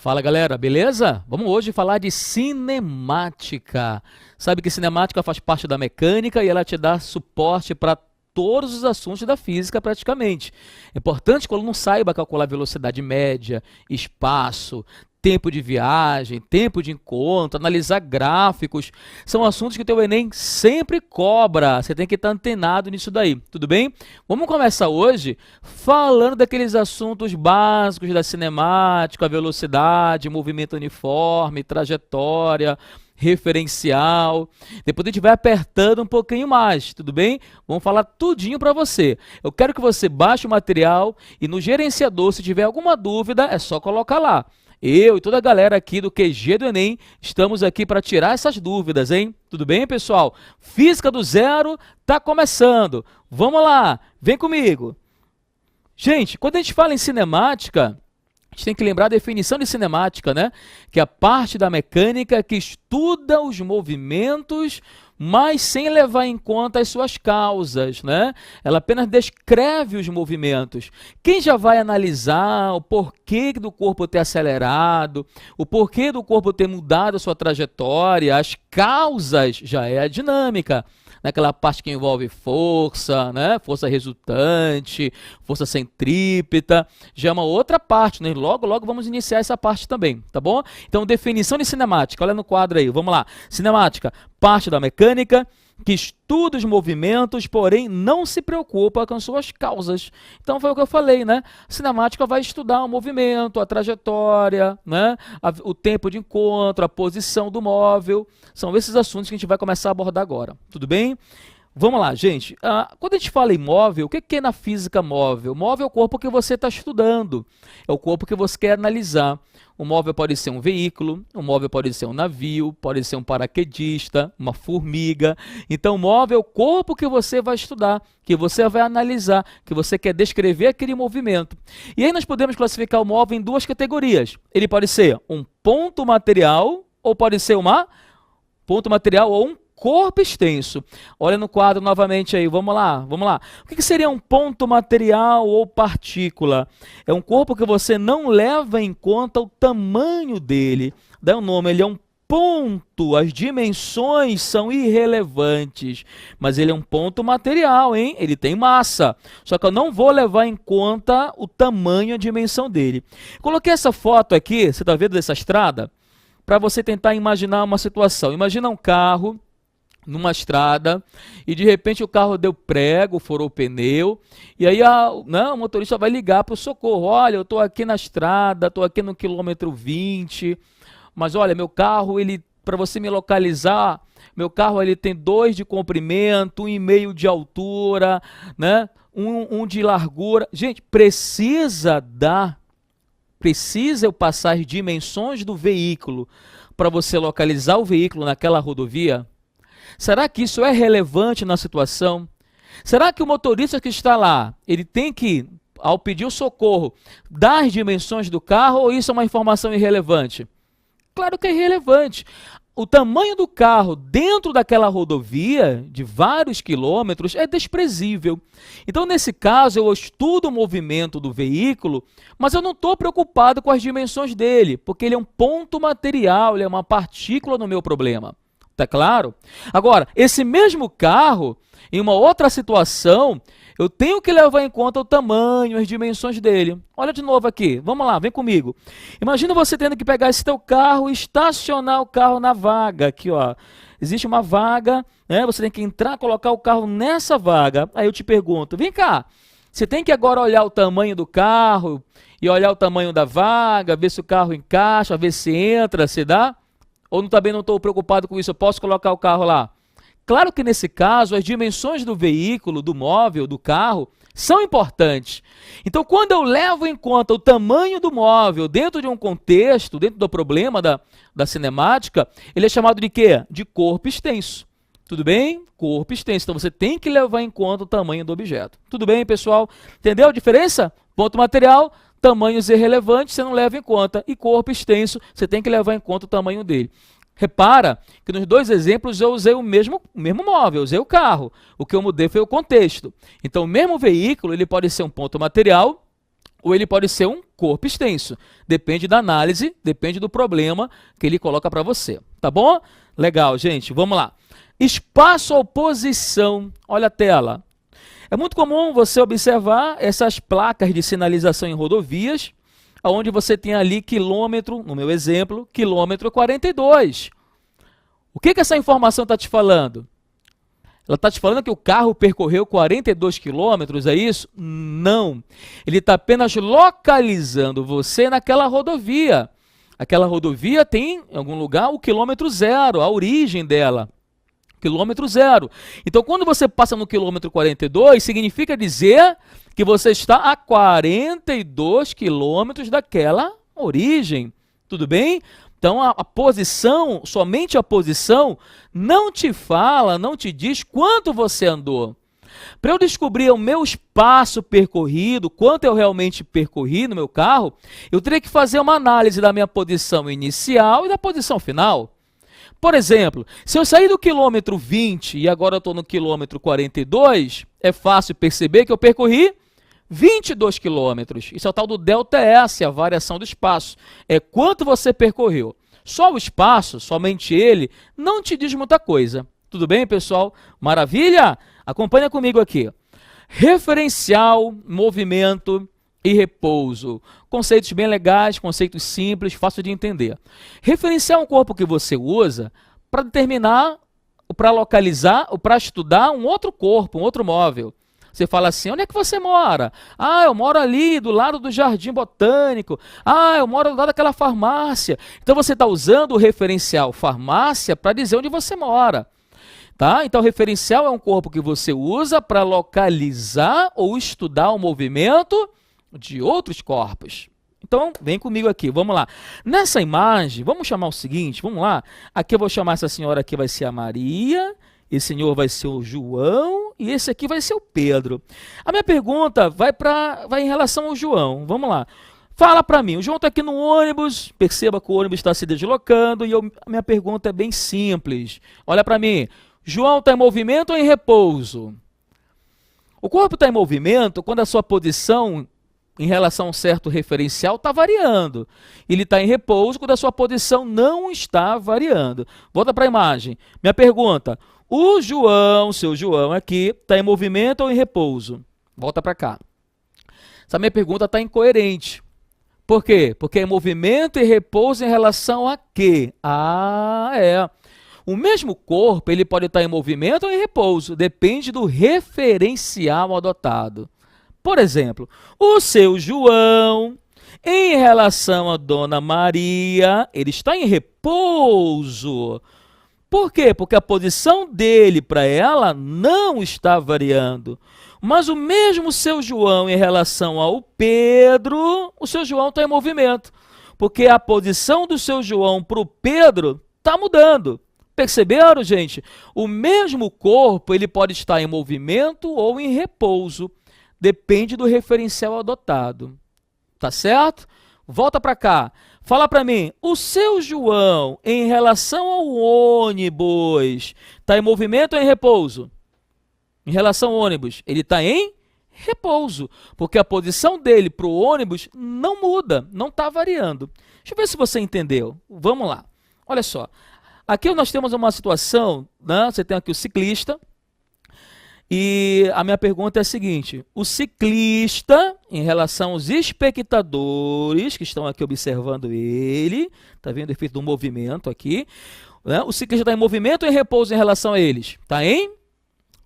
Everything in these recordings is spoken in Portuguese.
Fala galera, beleza? Vamos hoje falar de cinemática. Sabe que cinemática faz parte da mecânica e ela te dá suporte para todos os assuntos da física praticamente. É importante que o aluno saiba calcular velocidade média, espaço, tempo de viagem, tempo de encontro, analisar gráficos. São assuntos que o teu Enem sempre cobra. Você tem que estar antenado nisso daí, tudo bem? Vamos começar hoje falando daqueles assuntos básicos da cinemática, velocidade, movimento uniforme, trajetória, referencial. Depois a gente vai apertando um pouquinho mais, tudo bem? Vamos falar tudinho para você. Eu quero que você baixe o material e no gerenciador, se tiver alguma dúvida, é só colocar lá. Eu e toda a galera aqui do QG do Enem estamos aqui para tirar essas dúvidas, hein? Tudo bem, pessoal? Física do Zero está começando. Vamos lá, vem comigo. Gente, quando a gente fala em cinemática, a gente tem que lembrar a definição de cinemática, né? Que é a parte da mecânica que estuda os movimentos, mas sem levar em conta as suas causas, né? Ela apenas descreve os movimentos. Quem já vai analisar o porquê do corpo ter acelerado, o porquê do corpo ter mudado a sua trajetória, as causas, já é a dinâmica. Naquela parte que envolve força, né? Força resultante, força centrípeta, já é uma outra parte, né? Logo vamos iniciar essa parte também, tá bom? Então, definição de cinemática, olha no quadro aí, vamos lá. Cinemática, parte da mecânica que estuda os movimentos, porém não se preocupa com suas causas. Então foi o que eu falei, né? A cinemática vai estudar o movimento, a trajetória, né? O tempo de encontro, a posição do móvel. São esses assuntos que a gente vai começar a abordar agora. Tudo bem? Vamos lá, gente. Quando a gente fala em móvel, o que é na física móvel? Móvel é o corpo que você está estudando, é o corpo que você quer analisar. O móvel pode ser um veículo, o móvel pode ser um navio, pode ser um paraquedista, uma formiga. Então, o móvel é o corpo que você vai estudar, que você vai analisar, que você quer descrever aquele movimento. E aí nós podemos classificar o móvel em duas categorias. Ele pode ser um ponto material, ou pode ser ponto material ou um corpo extenso. Olha no quadro novamente aí, vamos lá. O que seria um ponto material ou partícula? É um corpo que você não leva em conta o tamanho dele. Dá um nome, ele é um ponto, as dimensões são irrelevantes, mas ele é um ponto material, hein? Ele tem massa, só que eu não vou levar em conta o tamanho e a dimensão dele. Coloquei essa foto aqui, você está vendo dessa estrada? Para você tentar imaginar uma situação. Imagina um carro numa estrada e de repente o carro deu prego, furou o pneu e aí o motorista vai ligar para o socorro. Olha, eu estou aqui na estrada, estou aqui no quilômetro 20, mas olha, meu carro, para você me localizar, meu carro ele tem 2 de comprimento, 1,5 de altura, né? um de largura. Gente, precisa eu passar as dimensões do veículo para você localizar o veículo naquela rodovia? Será que isso é relevante na situação? Será que o motorista que está lá, ele tem que, ao pedir o socorro, dar as dimensões do carro ou isso é uma informação irrelevante? Claro que é irrelevante. O tamanho do carro dentro daquela rodovia, de vários quilômetros, é desprezível. Então, nesse caso, eu estudo o movimento do veículo, mas eu não estou preocupado com as dimensões dele, porque ele é um ponto material, ele é uma partícula no meu problema. Tá claro? Agora, esse mesmo carro, em uma outra situação, eu tenho que levar em conta o tamanho, as dimensões dele. Olha de novo aqui, vamos lá, vem comigo. Imagina você tendo que pegar esse teu carro e estacionar o carro na vaga. Aqui, ó, existe uma vaga, né? Você tem que entrar, colocar o carro nessa vaga. Aí eu te pergunto, vem cá, você tem que agora olhar o tamanho do carro e olhar o tamanho da vaga, ver se o carro encaixa, ver se entra, se dá? Ou também não estou preocupado com isso, eu posso colocar o carro lá? Claro que nesse caso, as dimensões do veículo, do móvel, do carro, são importantes. Então, quando eu levo em conta o tamanho do móvel dentro de um contexto, dentro do problema da cinemática, ele é chamado de quê? De corpo extenso. Tudo bem? Corpo extenso. Então, você tem que levar em conta o tamanho do objeto. Tudo bem, pessoal? Entendeu a diferença? Ponto material, tamanhos irrelevantes, você não leva em conta. E corpo extenso, você tem que levar em conta o tamanho dele. Repara que nos dois exemplos eu usei o mesmo móvel, eu usei o carro. O que eu mudei foi o contexto. Então, o mesmo veículo ele pode ser um ponto material ou ele pode ser um corpo extenso. Depende da análise, depende do problema que ele coloca para você. Tá bom? Legal, gente. Vamos lá. Espaço ou posição. Olha a tela. É muito comum você observar essas placas de sinalização em rodovias, onde você tem ali quilômetro, no meu exemplo, quilômetro 42. O que essa informação está te falando? Ela está te falando que o carro percorreu 42 quilômetros, é isso? Não. Ele está apenas localizando você naquela rodovia. Aquela rodovia tem, em algum lugar, o quilômetro zero, a origem dela. Quilômetro zero. Então, quando você passa no quilômetro 42, significa dizer que você está a 42 quilômetros daquela origem. Tudo bem? Então, a posição, somente a posição, não te fala, não te diz quanto você andou. Para eu descobrir o meu espaço percorrido, quanto eu realmente percorri no meu carro, eu teria que fazer uma análise da minha posição inicial e da posição final. Por exemplo, se eu sair do quilômetro 20 e agora eu estou no quilômetro 42, é fácil perceber que eu percorri 22 quilômetros. Isso é o tal do ΔS, a variação do espaço. É quanto você percorreu. Só o espaço, somente ele, não te diz muita coisa. Tudo bem, pessoal? Maravilha? Acompanha comigo aqui. Referencial, movimento e repouso. Conceitos bem legais, conceitos simples, fácil de entender. Referencial é um corpo que você usa para determinar, para localizar ou para estudar um outro corpo, um outro móvel. Você fala assim, onde é que você mora? Ah, eu moro ali do lado do Jardim Botânico. Ah, eu moro do lado daquela farmácia. Então você está usando o referencial farmácia para dizer onde você mora. Tá? Então, referencial é um corpo que você usa para localizar ou estudar o movimento de outros corpos. Então, vem comigo aqui, vamos lá. Nessa imagem, vamos chamar o seguinte, vamos lá. Aqui eu vou chamar essa senhora aqui, vai ser a Maria, esse senhor vai ser o João e esse aqui vai ser o Pedro. A minha pergunta vai em relação ao João, vamos lá. Fala para mim, o João está aqui no ônibus, perceba que o ônibus está se deslocando e a minha pergunta é bem simples. Olha para mim, João está em movimento ou em repouso? O corpo está em movimento quando a sua posição em relação a um certo referencial está variando. Ele está em repouso quando a sua posição não está variando. Volta para a imagem. Minha pergunta, o João, seu João aqui, está em movimento ou em repouso? Volta para cá. Essa minha pergunta está incoerente. Por quê? Porque é movimento e repouso em relação a quê? O mesmo corpo ele pode estar em movimento ou em repouso, depende do referencial adotado. Por exemplo, o seu João, em relação à Dona Maria, ele está em repouso. Por quê? Porque a posição dele para ela não está variando. Mas o mesmo seu João em relação ao Pedro, o seu João está em movimento. Porque a posição do seu João para o Pedro está mudando. Perceberam, gente? O mesmo corpo ele pode estar em movimento ou em repouso. Depende do referencial adotado. Tá certo? Volta para cá. Fala para mim, o seu João, em relação ao ônibus, está em movimento ou em repouso? Em relação ao ônibus, ele está em repouso, porque a posição dele para o ônibus não muda, não está variando. Deixa eu ver se você entendeu. Vamos lá. Olha só. Aqui nós temos uma situação, né? Você tem aqui o ciclista, e a minha pergunta é a seguinte, o ciclista, em relação aos espectadores que estão aqui observando ele, está vendo o efeito do movimento aqui, né? O ciclista está em movimento ou em repouso em relação a eles? Está em?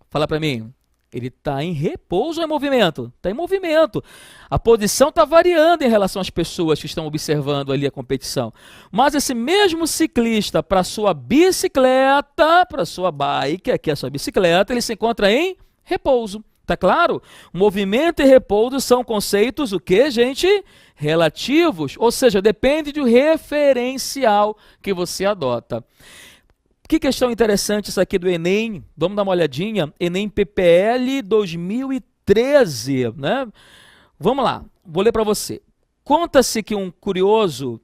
Fala para mim. Ele está em repouso ou em movimento? Está em movimento. A posição está variando em relação às pessoas que estão observando ali a competição. Mas esse mesmo ciclista, para sua bicicleta, para sua bike, aqui é a sua bicicleta, ele se encontra em repouso. Tá claro? Movimento e repouso são conceitos, o que, gente? Relativos. Ou seja, depende do referencial que você adota. Que questão interessante isso aqui do Enem, vamos dar uma olhadinha, Enem PPL 2013, né? Vamos lá, vou ler para você. Conta-se que um curioso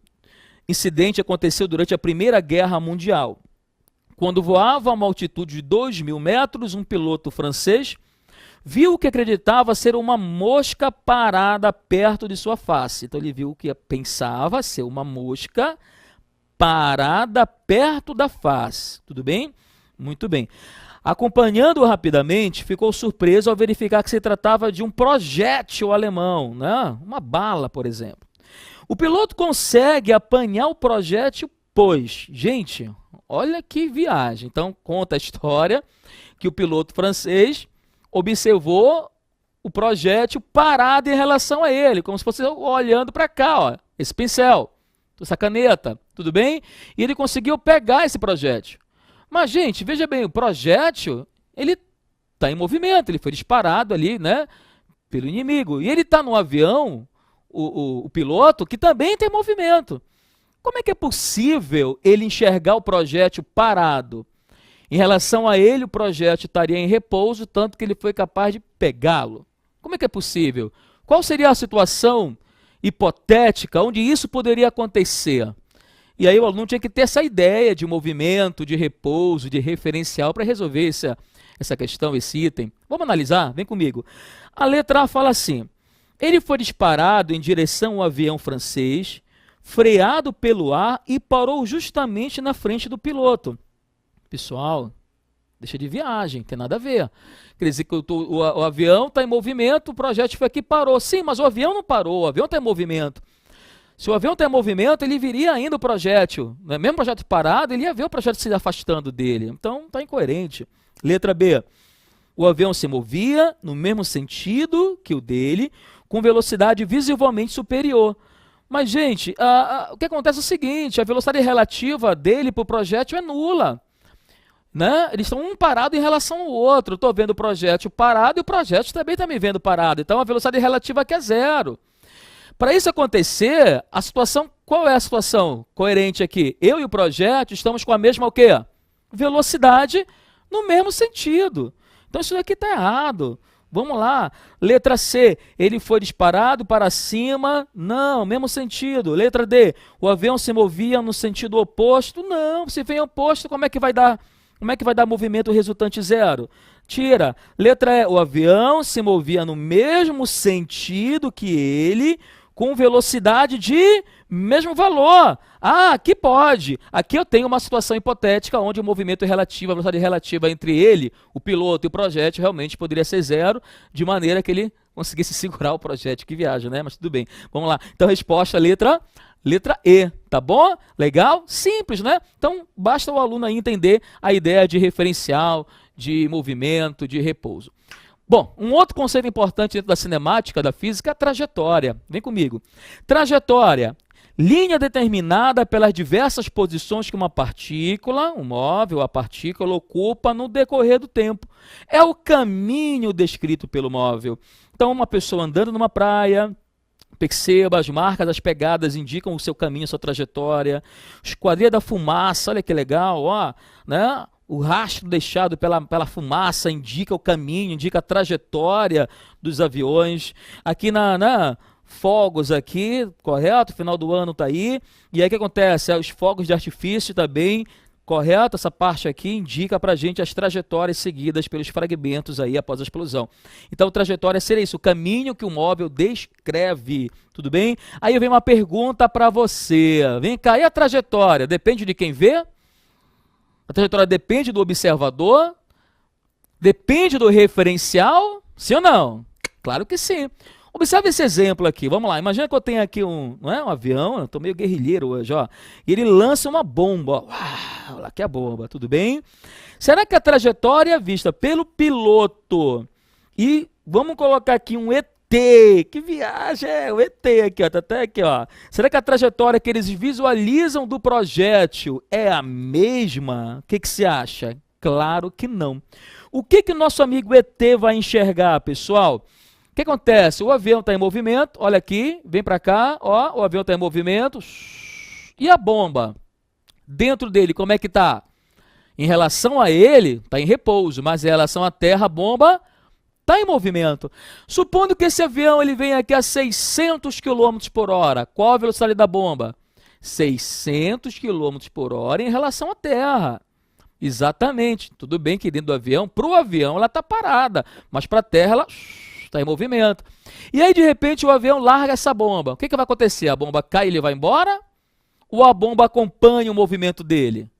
incidente aconteceu durante a Primeira Guerra Mundial. Quando voava a uma altitude de 2.000 metros, um piloto francês viu o que acreditava ser uma mosca parada perto de sua face. Então ele viu o que pensava ser uma mosca parada perto da face. Tudo bem? Muito bem. Acompanhando-o rapidamente, ficou surpreso ao verificar que se tratava de um projétil alemão, né? Uma bala, por exemplo. O piloto consegue apanhar o projétil, pois, gente, olha que viagem. Então, conta a história que o piloto francês observou o projétil parado em relação a ele, como se fosse olhando para cá, ó, esse pincel, essa caneta, tudo bem? E ele conseguiu pegar esse projétil. Mas, gente, veja bem, o projétil, ele está em movimento, ele foi disparado ali, né, pelo inimigo. E ele está no avião, o piloto, que também tem movimento. Como é que é possível ele enxergar o projétil parado? Em relação a ele, o projétil estaria em repouso, tanto que ele foi capaz de pegá-lo. Como é que é possível? Qual seria a situação hipotética onde isso poderia acontecer? E aí o aluno tinha que ter essa ideia de movimento, de repouso, de referencial para resolver essa questão, esse item. Vamos analisar? Vem comigo. A letra A fala assim: ele foi disparado em direção ao avião francês, freado pelo ar e parou justamente na frente do piloto. Pessoal, deixa de viagem, tem nada a ver. Quer dizer que o avião está em movimento, o projétil foi aqui e parou. Sim, mas o avião não parou, o avião está em movimento. Se o avião está em movimento, ele viria ainda o projétil. Né? Mesmo o projétil parado, ele ia ver o projétil se afastando dele. Então, está incoerente. Letra B. O avião se movia no mesmo sentido que o dele, com velocidade visivelmente superior. Mas, gente, o que acontece é o seguinte, a velocidade relativa dele para o projétil é nula. Né? Eles estão um parado em relação ao outro. Estou vendo o projétil parado e o projétil também está me vendo parado. Então, a velocidade relativa aqui é zero. Para isso acontecer, a situação, qual é a situação coerente aqui? Eu e o projétil estamos com a mesma o quê? Velocidade no mesmo sentido. Então isso aqui está errado. Vamos lá. Letra C, ele foi disparado para cima? Não, mesmo sentido. Letra D, o avião se movia no sentido oposto? Não, se vem oposto, como é que vai dar movimento resultante zero? Tira. Letra E, o avião se movia no mesmo sentido que ele, com velocidade de mesmo valor. Ah, aqui pode. Aqui eu tenho uma situação hipotética onde o movimento relativo, a velocidade relativa entre ele, o piloto e o projétil realmente poderia ser zero, de maneira que ele conseguisse segurar o projétil que viaja, né? Mas tudo bem. Vamos lá. Então, resposta, letra E, tá bom? Legal? Simples, né? Então, basta o aluno aí entender a ideia de referencial, de movimento, de repouso. Bom, um outro conceito importante dentro da cinemática, da física, é a trajetória. Vem comigo. Trajetória, linha determinada pelas diversas posições que uma partícula, um móvel, a partícula ocupa no decorrer do tempo. É o caminho descrito pelo móvel. Então, uma pessoa andando numa praia, perceba, as marcas, as pegadas indicam o seu caminho, a sua trajetória. Esquadrilha da fumaça, olha que legal, ó, né? O rastro deixado pela fumaça indica o caminho, indica a trajetória dos aviões. Aqui fogos aqui, correto? Final do ano está aí. E aí o que acontece? Os fogos de artifício também, correto? Essa parte aqui indica para a gente as trajetórias seguidas pelos fragmentos aí após a explosão. Então, trajetória seria isso, o caminho que o móvel descreve. Tudo bem? Aí vem uma pergunta para você. Vem cá, e a trajetória? Depende de quem vê? A trajetória depende do observador? Depende do referencial? Sim ou não? Claro que sim. Observe esse exemplo aqui. Vamos lá. Imagina que eu tenho aqui um avião. Eu estou meio guerrilheiro hoje, ó. E ele lança uma bomba. Uau, lá que é a bomba. Tudo bem? Será que a trajetória vista pelo piloto e vamos colocar aqui um ET. Que viagem é o ET aqui, ó, tá até aqui, ó. Será que a trajetória que eles visualizam do projétil é a mesma? O que você acha? Claro que não. O que o nosso amigo ET vai enxergar, pessoal? O que acontece? O avião está em movimento, olha aqui, vem para cá, ó, o avião está em movimento. E a bomba? Dentro dele, como é que está? Em relação a ele, está em repouso, mas em relação à Terra, a bomba está em movimento. Supondo que esse avião ele venha aqui a 600 km por hora. Qual a velocidade da bomba? 600 km por hora em relação à Terra. Exatamente. Tudo bem que dentro do avião, para o avião ela está parada, mas para a terra ela está em movimento. E aí, de repente, o avião larga essa bomba. O que vai acontecer? A bomba cai e ele vai embora? Ou a bomba acompanha o movimento dele?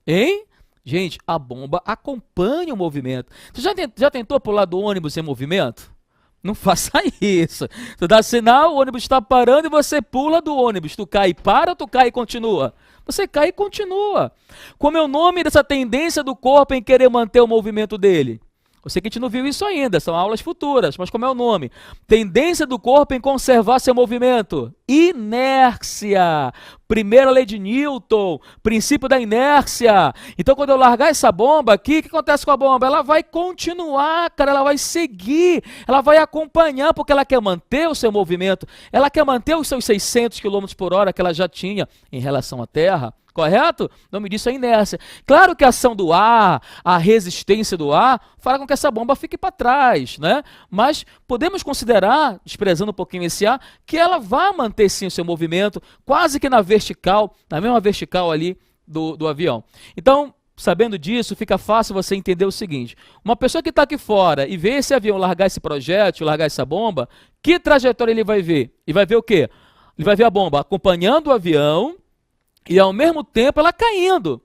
Hein? Gente, a bomba acompanha o movimento. Você já tentou pular do ônibus em movimento? Não faça isso. Tu dá sinal, o ônibus está parando e você pula do ônibus. Tu cai e para ou tu cai e continua? Você cai e continua. Como é o nome dessa tendência do corpo em querer manter o movimento dele? Eu sei que a gente não viu isso ainda, são aulas futuras, mas como é o nome? Tendência do corpo em conservar seu movimento. Inércia. Primeira lei de Newton, princípio da inércia. Então, quando eu largar essa bomba aqui, o que acontece com a bomba? Ela vai continuar, cara, ela vai seguir, ela vai acompanhar, porque ela quer manter o seu movimento, ela quer manter os seus 600 km por hora que ela já tinha em relação à Terra. Correto? O nome disso é inércia. Claro que a ação do ar, a resistência do ar, fará com que essa bomba fique para trás, né? Mas podemos considerar, desprezando um pouquinho esse ar, que ela vai manter sim o seu movimento, quase que na vertical, na mesma vertical ali do avião. Então, sabendo disso, fica fácil você entender o seguinte: uma pessoa que está aqui fora e vê esse avião largar esse projétil, largar essa bomba, que trajetória ele vai ver? E vai ver o quê? Ele vai ver a bomba acompanhando o avião, e ao mesmo tempo ela caindo.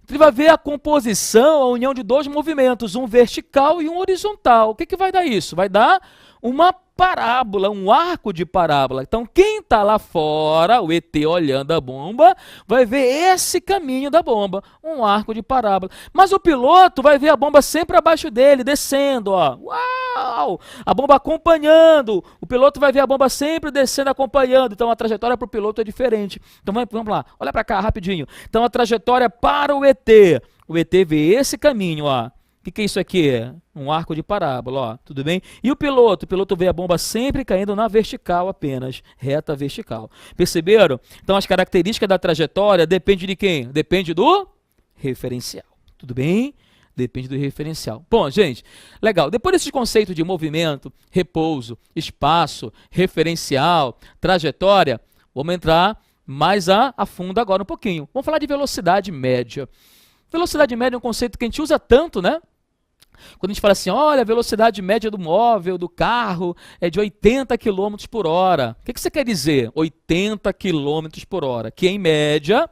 Ele vai ver a composição, a união de dois movimentos, um vertical e um horizontal. O que vai dar isso? Vai dar uma parábola, um arco de parábola. Então quem está lá fora, o ET olhando a bomba, vai ver esse caminho da bomba, um arco de parábola. Mas o piloto vai ver a bomba sempre abaixo dele, descendo, ó. Uau! A bomba acompanhando. O piloto vai ver a bomba sempre descendo, acompanhando. Então a trajetória para o piloto é diferente. Então vamos lá, olha para cá rapidinho. Então a trajetória para o ET. O ET vê esse caminho, ó. O que é isso aqui? Um arco de parábola, ó, tudo bem? E o piloto vê a bomba sempre caindo na vertical apenas, reta vertical. Perceberam? Então as características da trajetória dependem de quem? Depende do referencial, tudo bem? Depende do referencial. Bom, gente, legal. Depois desses conceitos de movimento, repouso, espaço, referencial, trajetória, vamos entrar mais a fundo agora um pouquinho. Vamos falar de velocidade média. Velocidade média é um conceito que a gente usa tanto, né? Quando a gente fala assim, olha, a velocidade média do móvel, do carro, é de 80 km por hora. O que você quer dizer? 80 km por hora. Que, em média,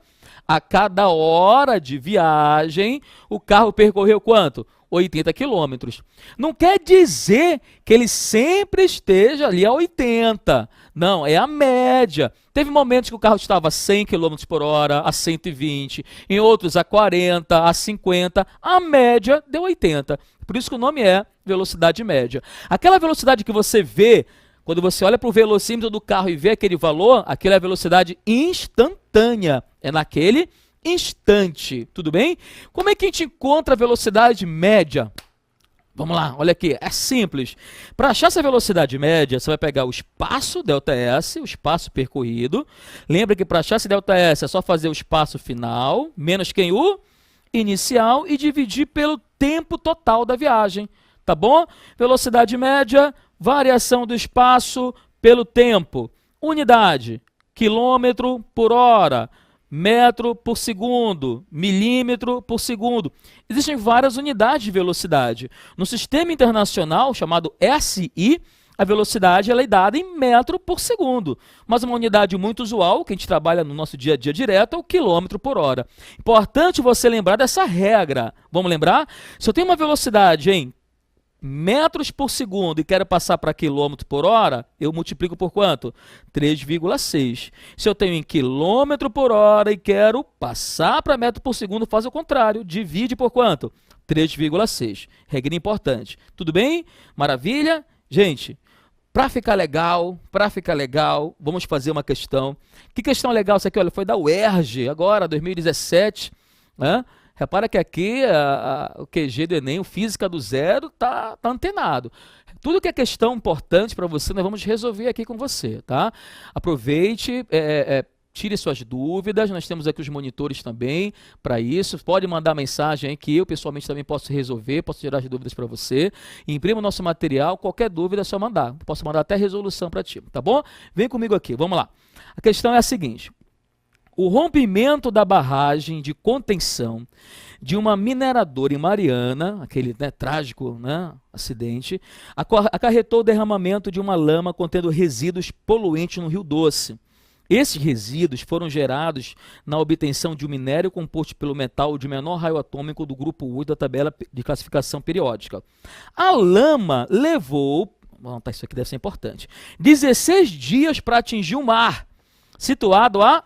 a cada hora de viagem, o carro percorreu quanto? 80 quilômetros. Não quer dizer que ele sempre esteja ali a 80. Não, é a média. Teve momentos que o carro estava a 100 km por hora, a 120, em outros a 40, a 50. A média deu 80. Por isso que o nome é velocidade média. Aquela velocidade que você vê, quando você olha para o velocímetro do carro e vê aquele valor, aquela é a velocidade instantânea. É naquele instante, tudo bem? Como é que a gente encontra a velocidade média? Vamos lá, olha aqui, é simples. Para achar essa velocidade média, você vai pegar o espaço ΔS, o espaço percorrido. Lembra que para achar esse ΔS é só fazer o espaço final, menos quem? O inicial, e dividir pelo tempo total da viagem, tá bom? Velocidade média, variação do espaço pelo tempo. Unidade, quilômetro por hora. Metro por segundo, milímetro por segundo. Existem várias unidades de velocidade. No sistema internacional, chamado SI, a velocidade ela é dada em metro por segundo. Mas uma unidade muito usual, que a gente trabalha no nosso dia a dia direto, é o quilômetro por hora. Importante você lembrar dessa regra. Vamos lembrar? Se eu tenho uma velocidade em metros por segundo e quero passar para quilômetro por hora, eu multiplico por quanto? 3,6. Se eu tenho em quilômetro por hora e quero passar para metro por segundo, faz o contrário, divide por quanto? 3,6. Regra importante. Tudo bem? Maravilha? Gente, para ficar legal, vamos fazer uma questão. Que questão legal essa aqui? Olha, foi da UERJ, agora, 2017, né? Repara que aqui o QG do Enem, o Física do Zero, tá antenado. Tudo que é questão importante para você, nós vamos resolver aqui com você, tá? Aproveite, tire suas dúvidas, nós temos aqui os monitores também para isso. Pode mandar mensagem que eu pessoalmente também posso resolver, posso tirar as dúvidas para você. Imprima o nosso material, qualquer dúvida é só mandar. Posso mandar até resolução para ti, tá bom? Vem comigo aqui, vamos lá. A questão é a seguinte. o rompimento da barragem de contenção de uma mineradora em Mariana, aquele, né, trágico, né, acidente, acarretou o derramamento de uma lama contendo resíduos poluentes no Rio Doce. Esses resíduos foram gerados na obtenção de um minério composto pelo metal de menor raio atômico do grupo 8 da tabela de classificação periódica. A lama levou, tá, isso aqui deve ser importante, 16 dias para atingir o mar, situado a,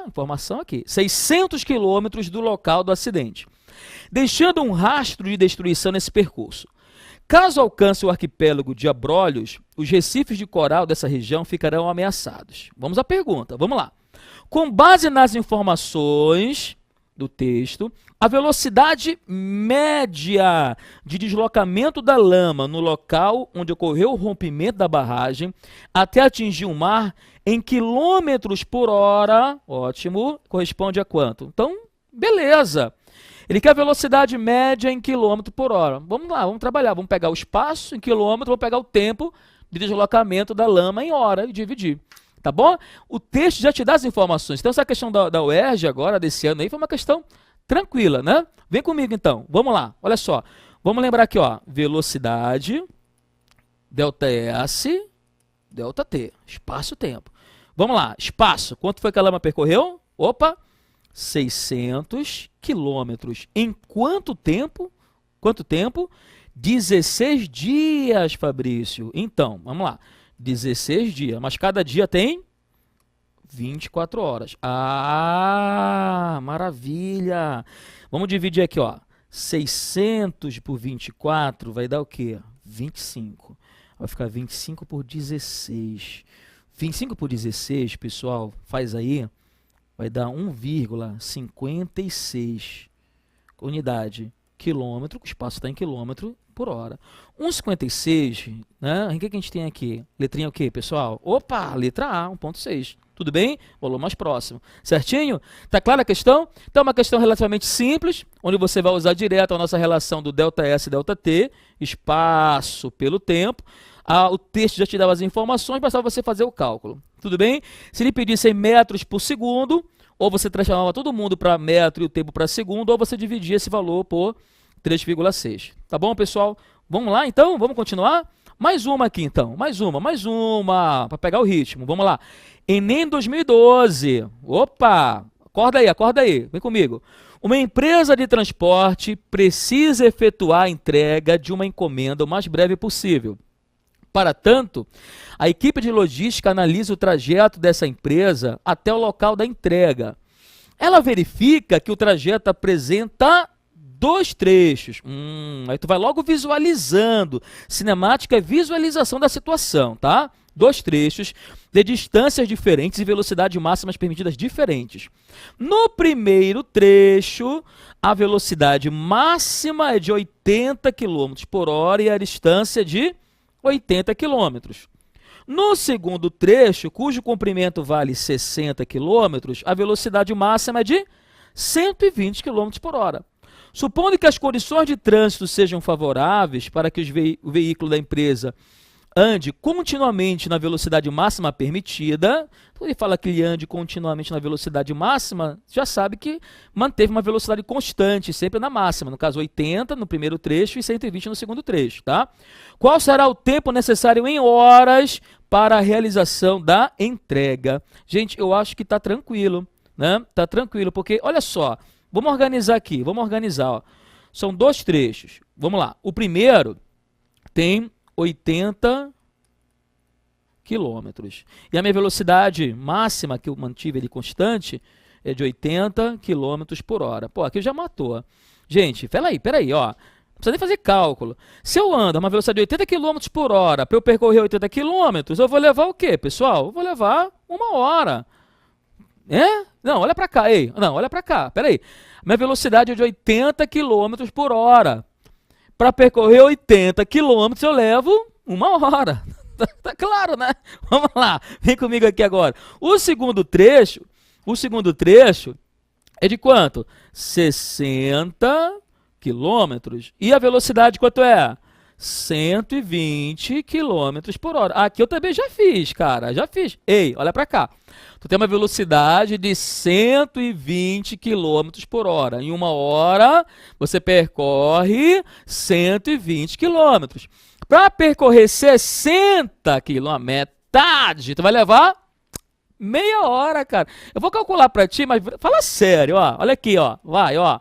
informação aqui, 600 quilômetros do local do acidente, deixando um rastro de destruição nesse percurso. Caso alcance o arquipélago de Abrolhos, os recifes de coral dessa região ficarão ameaçados. Vamos à pergunta, vamos lá. Com base nas informações do texto, a velocidade média de deslocamento da lama no local onde ocorreu o rompimento da barragem até atingir o mar em quilômetros por hora, ótimo, corresponde a quanto? Então, beleza. Ele quer a velocidade média em quilômetro por hora. Vamos lá, vamos trabalhar. Vamos pegar o espaço em quilômetro, vamos pegar o tempo de deslocamento da lama em hora e dividir. Tá bom? O texto já te dá as informações. Então, essa questão da UERJ agora, desse ano aí, foi uma questão tranquila, né? Vem comigo, então. Vamos lá. Olha só. Vamos lembrar aqui, ó. Velocidade, ΔS, ΔT. Espaço-tempo. Vamos lá. Espaço. Quanto foi que a lama percorreu? 600 quilômetros. Em quanto tempo? Quanto tempo? 16 dias, Fabrício. Então, vamos lá. 16 dias. Mas cada dia tem 24 horas. Ah, maravilha. Vamos dividir aqui, ó. 600 por 24 vai dar o quê? 25. Vai ficar 25 por 16. 25 por 16, pessoal, faz aí, vai dar 1,56 unidade quilômetro, o espaço está em quilômetro por hora. 1,56, né? O que a gente tem aqui? Letrinha o quê, pessoal? Letra A, 1,6. Tudo bem? Valor mais próximo. Certinho? Tá clara a questão? Então é uma questão relativamente simples, onde você vai usar direto a nossa relação do ΔS e ΔT, espaço pelo tempo. O texto já te dava as informações, bastava você fazer o cálculo. Tudo bem? Se ele pedisse em metros por segundo, ou você transformava todo mundo para metro e o tempo para segundo, ou você dividia esse valor por 3,6. Tá bom, pessoal? Vamos lá, então? Vamos continuar? Mais uma aqui, então. Mais uma, para pegar o ritmo. Vamos lá. Enem 2012. Acorda aí. Vem comigo. Uma empresa de transporte precisa efetuar a entrega de uma encomenda o mais breve possível. Para tanto, a equipe de logística analisa o trajeto dessa empresa até o local da entrega. Ela verifica que o trajeto apresenta 2 trechos. Aí tu vai logo visualizando. Cinemática é visualização da situação, tá? 2 trechos de distâncias diferentes e velocidades máximas permitidas diferentes. No primeiro trecho, a velocidade máxima é de 80 km por hora e a distância de 80 km. No segundo trecho, cujo comprimento vale 60 km, a velocidade máxima é de 120 km por hora. Supondo que as condições de trânsito sejam favoráveis para que o veículo da empresa ande continuamente na velocidade máxima permitida, quando ele fala que ele ande continuamente na velocidade máxima, já sabe que manteve uma velocidade constante, sempre na máxima, no caso 80 no primeiro trecho e 120 no segundo trecho, tá? Qual será o tempo necessário em horas para a realização da entrega? Gente, eu acho que está tranquilo, né? Está tranquilo, porque, olha só, vamos organizar aqui, ó. São 2 trechos, vamos lá. O primeiro tem 80 quilômetros. E a minha velocidade máxima, que eu mantive ele constante, é de 80 quilômetros por hora. Pô, aqui já matou. Gente, peraí, ó. Não precisa nem fazer cálculo. Se eu ando a uma velocidade de 80 quilômetros por hora, para eu percorrer 80 quilômetros, eu vou levar o quê, pessoal? Eu vou levar 1 hora. Não, olha para cá. Olha para cá. Peraí. Minha velocidade é de 80 quilômetros por hora. Para percorrer 80 quilômetros eu levo 1 hora. Tá claro, né? Vamos lá, vem comigo aqui agora. O segundo trecho é de quanto? 60 quilômetros. E a velocidade quanto é? 120 quilômetros por hora. Aqui eu também já fiz, cara, já fiz. Ei, olha para cá. Tu tem uma velocidade de 120 quilômetros por hora. Em uma hora, você percorre 120 quilômetros. Para percorrer 60 quilômetros, metade, tu vai levar meia hora, cara. Eu vou calcular para ti, mas fala sério, ó. Olha aqui, ó. Vai, ó.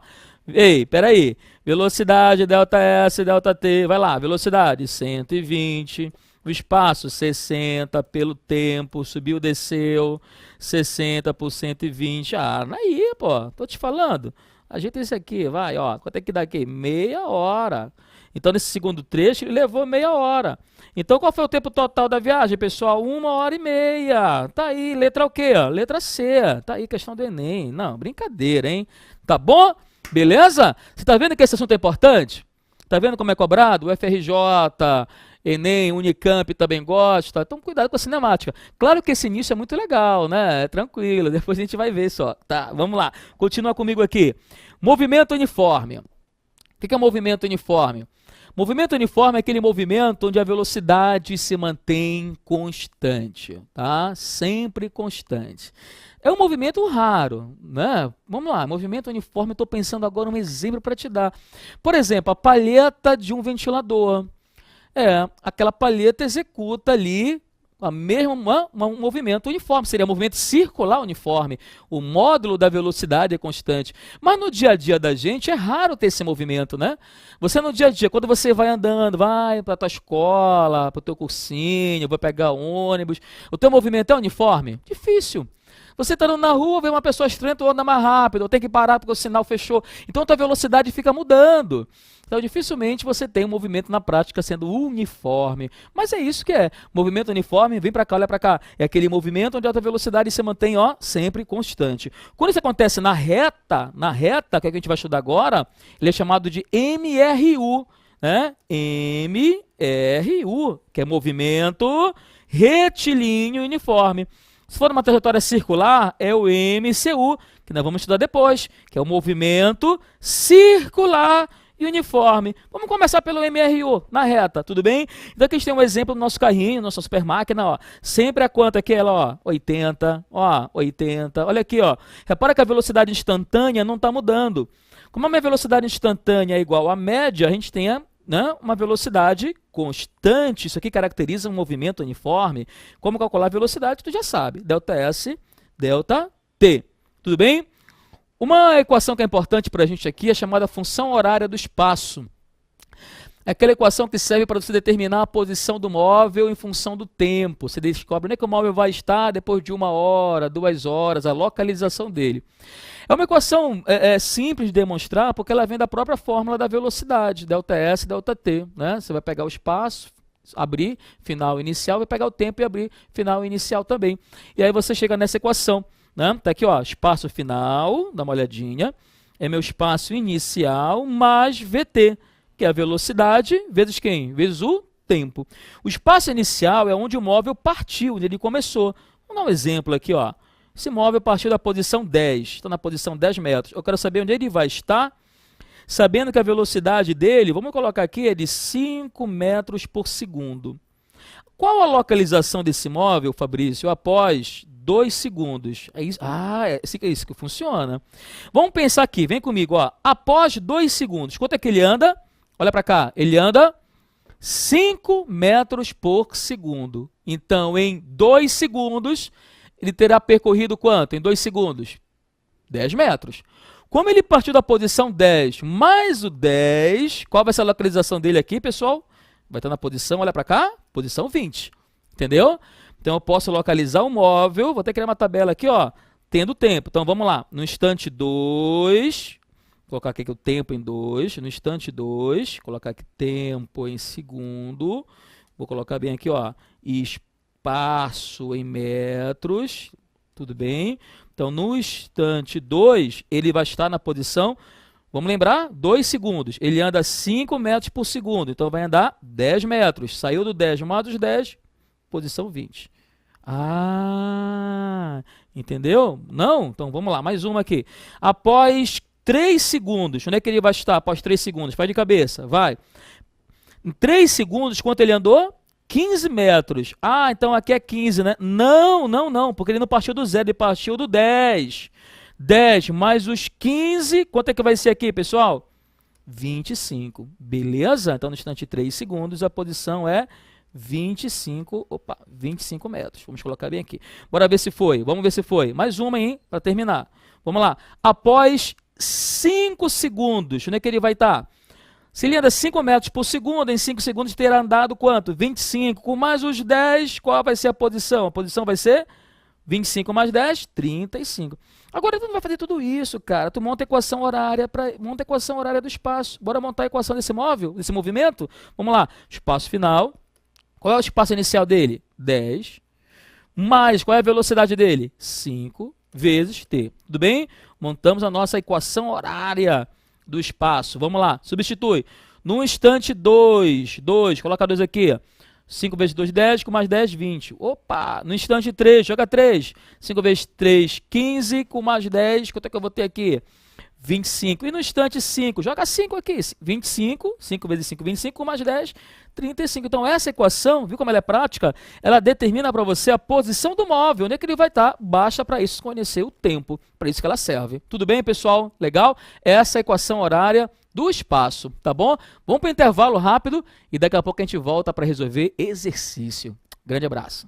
Ei, peraí. Velocidade, delta S, delta T. Vai lá, velocidade 120. O espaço 60 pelo tempo. Subiu, desceu. 60 por 120. Ah, aí, pô. Tô te falando. Ajeita isso aqui, vai, ó. Quanto é que dá aqui? Meia hora. Então, nesse segundo trecho, ele levou meia hora. Então, qual foi o tempo total da viagem, pessoal? 1h30. Tá aí, letra o quê? Letra C. Tá aí, questão do Enem. Não, brincadeira, hein? Tá bom? Beleza? Você tá vendo que esse assunto é importante? Tá vendo como é cobrado? O FRJ, Enem, Unicamp também gosta. Então, cuidado com a cinemática. Claro que esse início é muito legal, né? É tranquilo, depois a gente vai ver só. Tá, vamos lá. Continua comigo aqui. Movimento uniforme. O que é movimento uniforme? Movimento uniforme é aquele movimento onde a velocidade se mantém constante, tá? Sempre constante. É um movimento raro, né? Vamos lá, movimento uniforme, estou pensando agora um exemplo para te dar. Por exemplo, a palheta de um ventilador. Aquela palheta executa ali a mesma, um movimento uniforme, seria um movimento circular uniforme. O módulo da velocidade é constante. Mas no dia a dia da gente é raro ter esse movimento, né? Você no dia a dia, quando você vai andando, vai para a tua escola, para o teu cursinho, vai pegar ônibus, o teu movimento é uniforme? Difícil. Você está andando na rua, vê uma pessoa estranha, tu anda mais rápido, ou tem que parar porque o sinal fechou. Então a tua velocidade fica mudando. Então dificilmente você tem um movimento na prática sendo uniforme. Mas é isso que é. Movimento uniforme, vem para cá, olha para cá. É aquele movimento onde a tua velocidade se mantém, ó, sempre constante. Quando isso acontece na reta, que é o que a gente vai estudar agora, ele é chamado de MRU, né? MRU, que é movimento retilíneo uniforme. Se for uma trajetória circular, é o MCU, que nós vamos estudar depois, que é o movimento circular e uniforme. Vamos começar pelo MRU, na reta, tudo bem? Então aqui a gente tem um exemplo do nosso carrinho, nossa super máquina, ó. Sempre a quanto aqui ela, ó, 80, ó, 80. Olha aqui, ó. Repara que a velocidade instantânea não está mudando. Como a minha velocidade instantânea é igual à média, a gente tem uma velocidade constante. Isso aqui caracteriza um movimento uniforme. Como calcular a velocidade, tu já sabe. Delta S, delta T. Tudo bem? Uma equação que é importante para a gente aqui é chamada função horária do espaço. É aquela equação que serve para você determinar a posição do móvel em função do tempo. Você descobre onde é que o móvel vai estar depois de 1 hora, 2 horas, a localização dele. É uma equação simples de demonstrar porque ela vem da própria fórmula da velocidade, ΔS, ΔT. Né? Você vai pegar o espaço, abrir, final inicial, vai pegar o tempo e abrir, final inicial também. E aí você chega nessa equação. Né? Tá aqui, ó, espaço final, dá uma olhadinha, é meu espaço inicial mais VT, que é a velocidade vezes quem? Vezes o tempo. O espaço inicial é onde o móvel partiu, onde ele começou. Vamos dar um exemplo aqui, ó. Esse móvel partiu da posição 10, está na posição 10 metros. Eu quero saber onde ele vai estar, sabendo que a velocidade dele, vamos colocar aqui, é de 5 metros por segundo. Qual a localização desse móvel, Fabrício, após 2 segundos? É isso? É isso que funciona. Vamos pensar aqui, vem comigo, ó. Após 2 segundos, quanto é que ele anda? Olha para cá, ele anda 5 metros por segundo. Então, em 2 segundos, ele terá percorrido quanto? Em 2 segundos? 10 metros. Como ele partiu da posição 10 mais o 10, qual vai ser a localização dele aqui, pessoal? Vai estar na posição, olha para cá, posição 20. Entendeu? Então, eu posso localizar o móvel, vou até criar uma tabela aqui, ó, tendo tempo. Então, vamos lá. No instante 2... Vou colocar aqui o tempo em 2, no instante 2, colocar aqui tempo em segundo, vou colocar bem aqui, ó, espaço em metros, tudo bem? Então, no instante 2, ele vai estar na posição, vamos lembrar, 2 segundos, ele anda 5 metros por segundo, então vai andar 10 metros, saiu do 10 mais os 10, posição 20. Entendeu? Não? Então, vamos lá, mais uma aqui. Após 3 segundos, onde é que ele vai estar após 3 segundos? Faz de cabeça, vai. Em 3 segundos, quanto ele andou? 15 metros. Ah, então aqui é 15, né? Não, não, não, porque ele não partiu do 0, ele partiu do 10. 10 mais os 15, quanto é que vai ser aqui, pessoal? 25. Beleza? Então, no instante 3 segundos, a posição é 25 metros. Vamos colocar bem aqui. Bora ver se foi. Vamos ver se foi. Mais uma, hein? Para terminar. Vamos lá. Após 5 segundos, onde é que ele vai estar? Se ele anda 5 metros por segundo, em 5 segundos terá andado quanto? 25. Com mais os 10, qual vai ser a posição? A posição vai ser 25 mais 10, 35. Agora tu não vai fazer tudo isso, cara. Tu monta a equação horária, monta a equação horária do espaço. Bora montar a equação desse móvel, desse movimento? Vamos lá. Espaço final. Qual é o espaço inicial dele? 10. Mais, qual é a velocidade dele? 5 vezes t. Tudo bem? Montamos a nossa equação horária do espaço. Vamos lá. Substitui. No instante 2. Coloca 2 aqui. 5 vezes 2, 10, com mais 10, 20. Opa! No instante 3, joga 3. 5 vezes 3, 15, com mais 10, quanto é que eu vou ter aqui? 25. E no instante 5, joga 5 aqui. 25, 5 vezes 5, 25, com mais 10, 35. Então, essa equação, viu como ela é prática? Ela determina para você a posição do móvel, onde é que ele vai estar. Basta para isso conhecer o tempo, para isso que ela serve. Tudo bem, pessoal? Legal? Essa é a equação horária do espaço, tá bom? Vamos para o intervalo rápido e daqui a pouco a gente volta para resolver exercício. Grande abraço.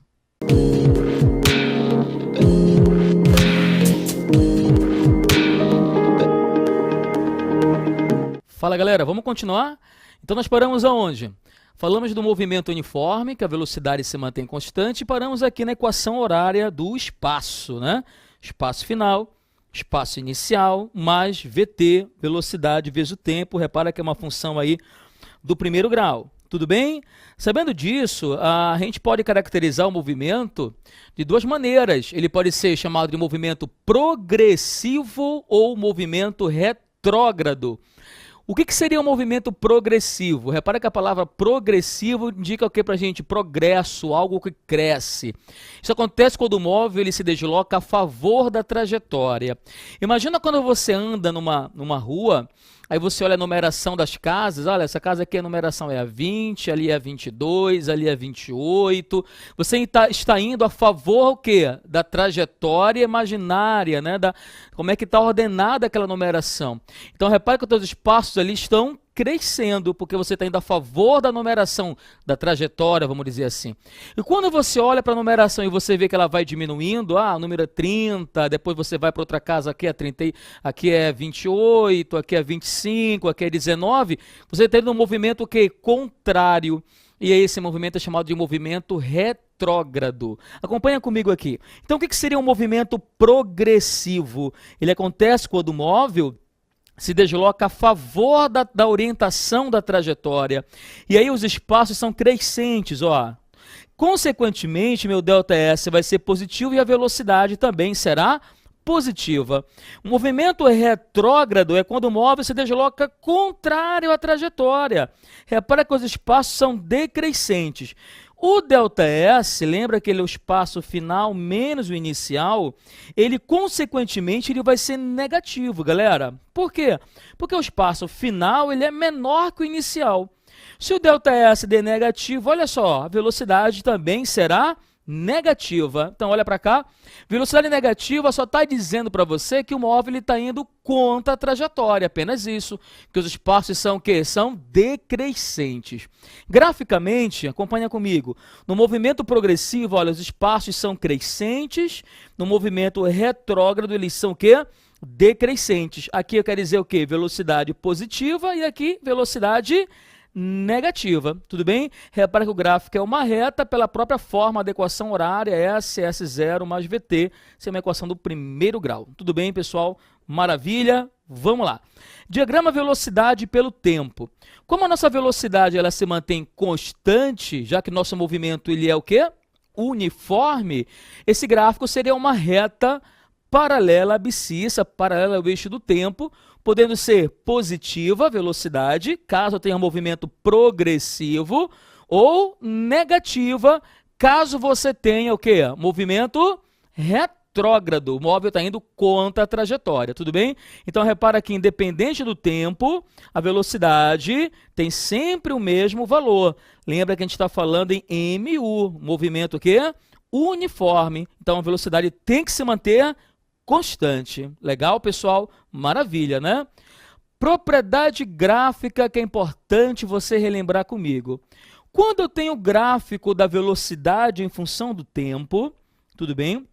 Fala, galera, vamos continuar? Então nós paramos aonde? Falamos do movimento uniforme, que a velocidade se mantém constante, e paramos aqui na equação horária do espaço, né? Espaço final, espaço inicial, mais VT, velocidade vezes o tempo. Repara que é uma função aí do primeiro grau. Tudo bem? Sabendo disso, a gente pode caracterizar o movimento de duas maneiras. Ele pode ser chamado de movimento progressivo ou movimento retrógrado. O que seria um movimento progressivo? Repara que a palavra progressivo indica o que para a gente? Progresso, algo que cresce. Isso acontece quando o móvel ele se desloca a favor da trajetória. Imagina quando você anda numa rua, aí você olha a numeração das casas, olha, essa casa aqui a numeração é a 20, ali é a 22, ali é a 28. Você está indo a favor o quê? Da trajetória imaginária, né? Como é que está ordenada aquela numeração. Então, repare que os seus espaços ali estão crescendo, porque você está indo a favor da numeração, da trajetória, vamos dizer assim. E quando você olha para a numeração e você vê que ela vai diminuindo, o número é 30, depois você vai para outra casa, aqui é 30, aqui é 28, aqui é 25, aqui é 19, você está indo um movimento que contrário, e esse movimento é chamado de movimento retrógrado. Acompanha comigo aqui. Então, o que seria um movimento progressivo? Ele acontece quando o móvel se desloca a favor da orientação da trajetória. E aí os espaços são crescentes, ó. Consequentemente, meu ΔS vai ser positivo e a velocidade também será positiva. O movimento retrógrado é quando o móvel se desloca contrário à trajetória. Repara que os espaços são decrescentes. O ΔS, lembra que ele é o espaço final menos o inicial, ele consequentemente ele vai ser negativo, galera. Por quê? Porque o espaço final ele é menor que o inicial. Se o ΔS der negativo, olha só, a velocidade também será negativa. Então, olha para cá. Velocidade negativa só está dizendo para você que o móvel está indo contra a trajetória. Apenas isso. Que os espaços são o quê? São decrescentes. Graficamente, acompanha comigo. No movimento progressivo, olha, os espaços são crescentes. No movimento retrógrado, eles são o quê? Decrescentes. Aqui eu quero dizer o quê? Velocidade positiva e aqui velocidade negativa, tudo bem? Repara que o gráfico é uma reta pela própria forma da equação horária S0 mais VT, isso é uma equação do primeiro grau. Tudo bem, pessoal? Maravilha? Vamos lá. Diagrama velocidade pelo tempo. Como a nossa velocidade ela se mantém constante, já que nosso movimento ele é o quê? Uniforme, esse gráfico seria uma reta paralela abscissa, paralela ao eixo do tempo, podendo ser positiva, velocidade, caso tenha um movimento progressivo, ou negativa, caso você tenha o quê? Movimento retrógrado. retrógrado, o móvel está indo contra a trajetória, tudo bem? Então repara que independente do tempo, a velocidade tem sempre o mesmo valor. Lembra que a gente está falando em MU, movimento o quê? Uniforme. Então a velocidade tem que se manter constante. Legal, pessoal? Maravilha, né? Propriedade gráfica que é importante você relembrar comigo. Quando eu tenho o gráfico da velocidade em função do tempo, tudo bem?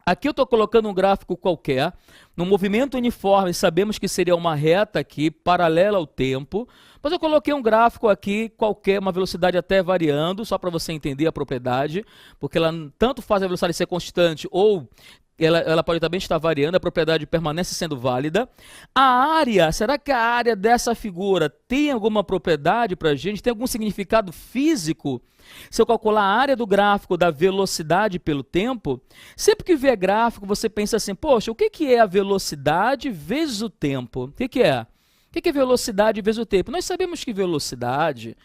Aqui eu estou colocando um gráfico qualquer, no movimento uniforme, sabemos que seria uma reta aqui, paralela ao tempo, mas eu coloquei um gráfico aqui qualquer, uma velocidade até variando, só para você entender a propriedade, porque ela tanto faz a velocidade ser constante ou ela pode também estar variando, a propriedade permanece sendo válida. A área, será que a área dessa figura tem alguma propriedade para a gente? Tem algum significado físico? Se eu calcular a área do gráfico da velocidade pelo tempo, sempre que vier gráfico você pensa assim, poxa, o que é a velocidade vezes o tempo? O que é? O que é velocidade vezes o tempo? Nós sabemos que velocidade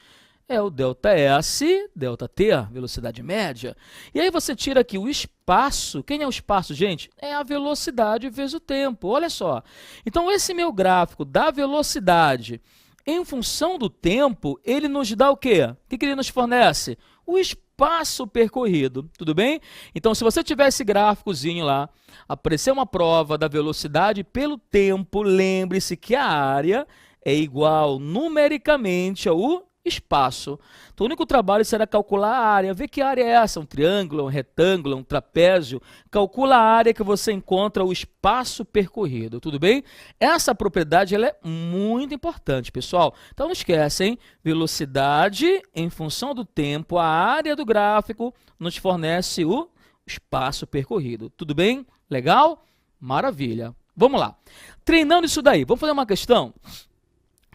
é o ΔS, ΔT, velocidade média. E aí você tira aqui o espaço. Quem é o espaço, gente? É a velocidade vezes o tempo. Olha só. Então, esse meu gráfico da velocidade em função do tempo, ele nos dá o quê? O que ele nos fornece? O espaço percorrido. Tudo bem? Então, se você tiver esse gráficozinho lá, aparecer uma prova da velocidade pelo tempo, lembre-se que a área é igual numericamente ao espaço. Então, o único trabalho será calcular a área. Ver que área é essa, um triângulo, um retângulo, um trapézio. Calcula a área que você encontra o espaço percorrido, tudo bem? Essa propriedade ela é muito importante, pessoal. Então, não esquece, hein? Velocidade em função do tempo, a área do gráfico nos fornece o espaço percorrido. Tudo bem? Legal? Maravilha. Vamos lá. Treinando isso daí, vamos fazer uma questão?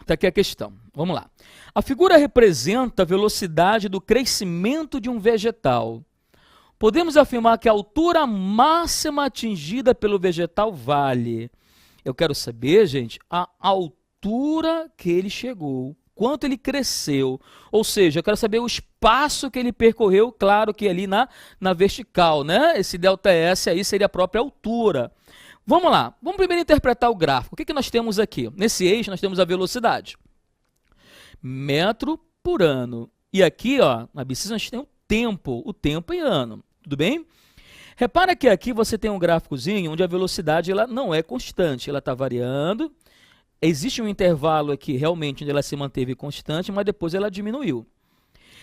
Está aqui a questão. Vamos lá. A figura representa a velocidade do crescimento de um vegetal. Podemos afirmar que a altura máxima atingida pelo vegetal vale. Eu quero saber, gente, a altura que ele chegou, quanto ele cresceu. Ou seja, eu quero saber o espaço que ele percorreu, claro que ali na vertical, né? Esse ΔS aí seria a própria altura. Vamos lá, vamos primeiro interpretar o gráfico. O que nós temos aqui? Nesse eixo nós temos a velocidade. Metro por ano. E aqui, ó, na abscissa a gente tem o tempo em ano. Tudo bem? Repara que aqui você tem um gráficozinho onde a velocidade ela não é constante, ela está variando. Existe um intervalo aqui realmente onde ela se manteve constante, mas depois ela diminuiu.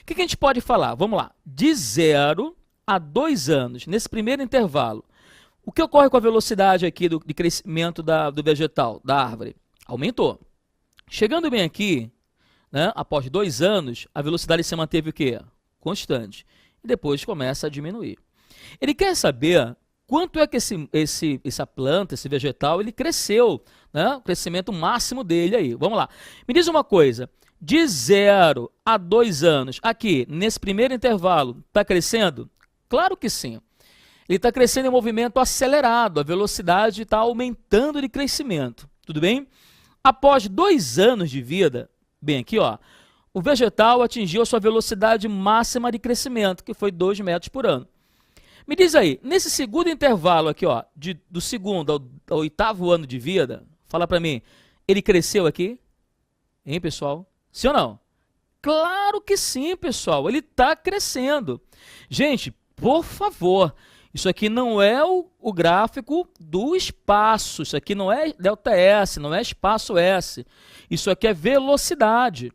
O que a gente pode falar? Vamos lá. De 0 a 2 anos, nesse primeiro intervalo, o que ocorre com a velocidade aqui de crescimento do vegetal, da árvore? Aumentou. Chegando bem aqui, né, após 2 anos, a velocidade se manteve o quê? Constante. E depois começa a diminuir. Ele quer saber quanto é que essa planta, esse vegetal, ele cresceu, né? O crescimento máximo dele aí. Vamos lá. Me diz uma coisa. De 0 a 2 anos, aqui, nesse primeiro intervalo, está crescendo? Claro que sim. Ele está crescendo em movimento acelerado, a velocidade está aumentando de crescimento, tudo bem? Após 2 anos de vida, bem aqui, ó, o vegetal atingiu a sua velocidade máxima de crescimento, que foi 2 metros por ano. Me diz aí, nesse segundo intervalo aqui, ó, do segundo ao 8º ano de vida, fala para mim, ele cresceu aqui? Hein, pessoal? Sim ou não? Claro que sim, pessoal, ele está crescendo. Gente, por favor, isso aqui não é o gráfico do espaço, isso aqui não é ΔS, não é espaço S, isso aqui é velocidade.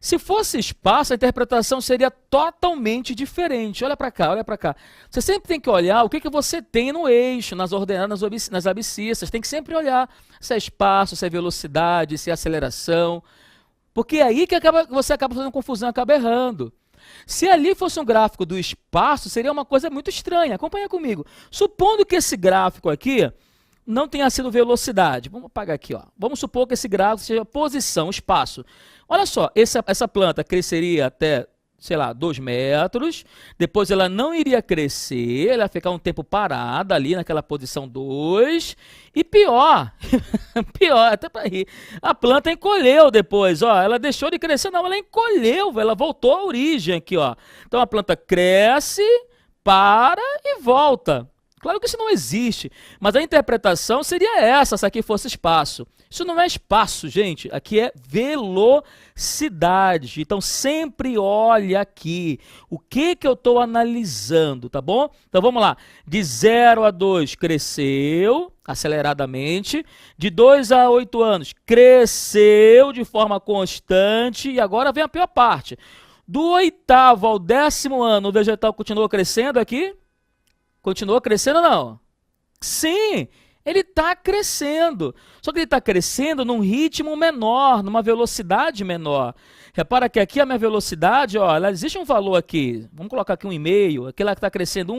Se fosse espaço, a interpretação seria totalmente diferente. Olha para cá, olha para cá. Você sempre tem que olhar o que você tem no eixo, nas ordenadas, nas abscissas. Tem que sempre olhar se é espaço, se é velocidade, se é aceleração. Porque é aí que você acaba fazendo confusão, acaba errando. Se ali fosse um gráfico do espaço, seria uma coisa muito estranha. Acompanha comigo. Supondo que esse gráfico aqui não tenha sido velocidade. Vamos apagar aqui, ó. Vamos supor que esse gráfico seja posição, espaço. Olha só, essa planta cresceria até, sei lá, 2 metros. Depois ela não iria crescer, ela ia ficar um tempo parada ali naquela posição 2. E pior, pior, até para rir, a planta encolheu depois, ó. Ela deixou de crescer, não, ela encolheu, ela voltou à origem aqui, ó. Então a planta cresce, para e volta. Claro que isso não existe, mas a interpretação seria essa, se aqui fosse espaço. Isso não é espaço, gente, aqui é velocidade. Então sempre olhe aqui, o que eu estou analisando, tá bom? Então vamos lá, de 0 a 2 cresceu aceleradamente, de 2 a 8 anos cresceu de forma constante, e agora vem a pior parte. Do 8º ao 10º ano, o vegetal continuou crescendo aqui? Continua crescendo ou não? Sim, ele está crescendo. Só que ele está crescendo num ritmo menor, numa velocidade menor. Repara que aqui a minha velocidade, ó, existe um valor aqui, vamos colocar aqui 1,5, aquele lá que está crescendo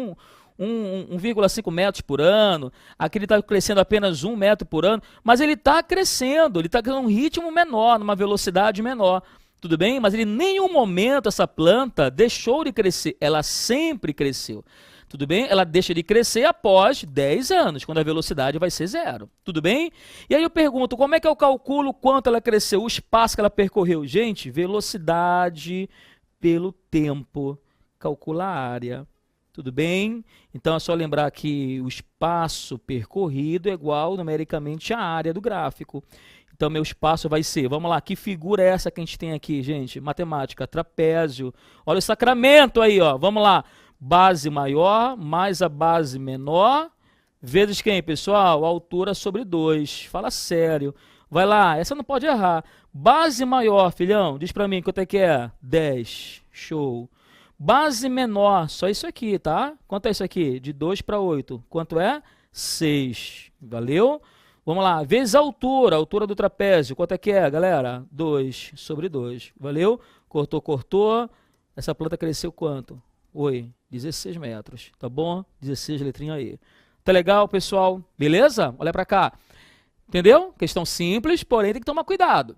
1,5 metros por ano, aqui ele está crescendo apenas 1 metro por ano, mas ele está crescendo num ritmo menor, numa velocidade menor. Tudo bem? Mas ele, em nenhum momento essa planta deixou de crescer, ela sempre cresceu. Tudo bem? Ela deixa de crescer após 10 anos, quando a velocidade vai ser 0. Tudo bem? E aí eu pergunto, como é que eu calculo quanto ela cresceu, o espaço que ela percorreu? Gente, velocidade pelo tempo, calcula a área. Tudo bem? Então é só lembrar que o espaço percorrido é igual numericamente à área do gráfico. Então meu espaço vai ser, vamos lá, que figura é essa que a gente tem aqui, gente? Matemática, trapézio. Olha o sacramento aí, ó. Vamos lá. Base maior mais a base menor, vezes quem, pessoal? A altura sobre 2. Fala sério. Vai lá, essa não pode errar. Base maior, filhão, diz pra mim quanto é que é? 10. Show. Base menor, só isso aqui, tá? Quanto é isso aqui? De 2 para 8. Quanto é? 6. Valeu? Vamos lá, vezes a altura do trapézio. Quanto é que é, galera? 2 sobre 2. Valeu? Cortou, cortou. Essa planta cresceu quanto? Oi, 16 metros, tá bom? 16, letrinha aí. Tá legal, pessoal? Beleza? Olha pra cá. Entendeu? Questão simples, porém tem que tomar cuidado.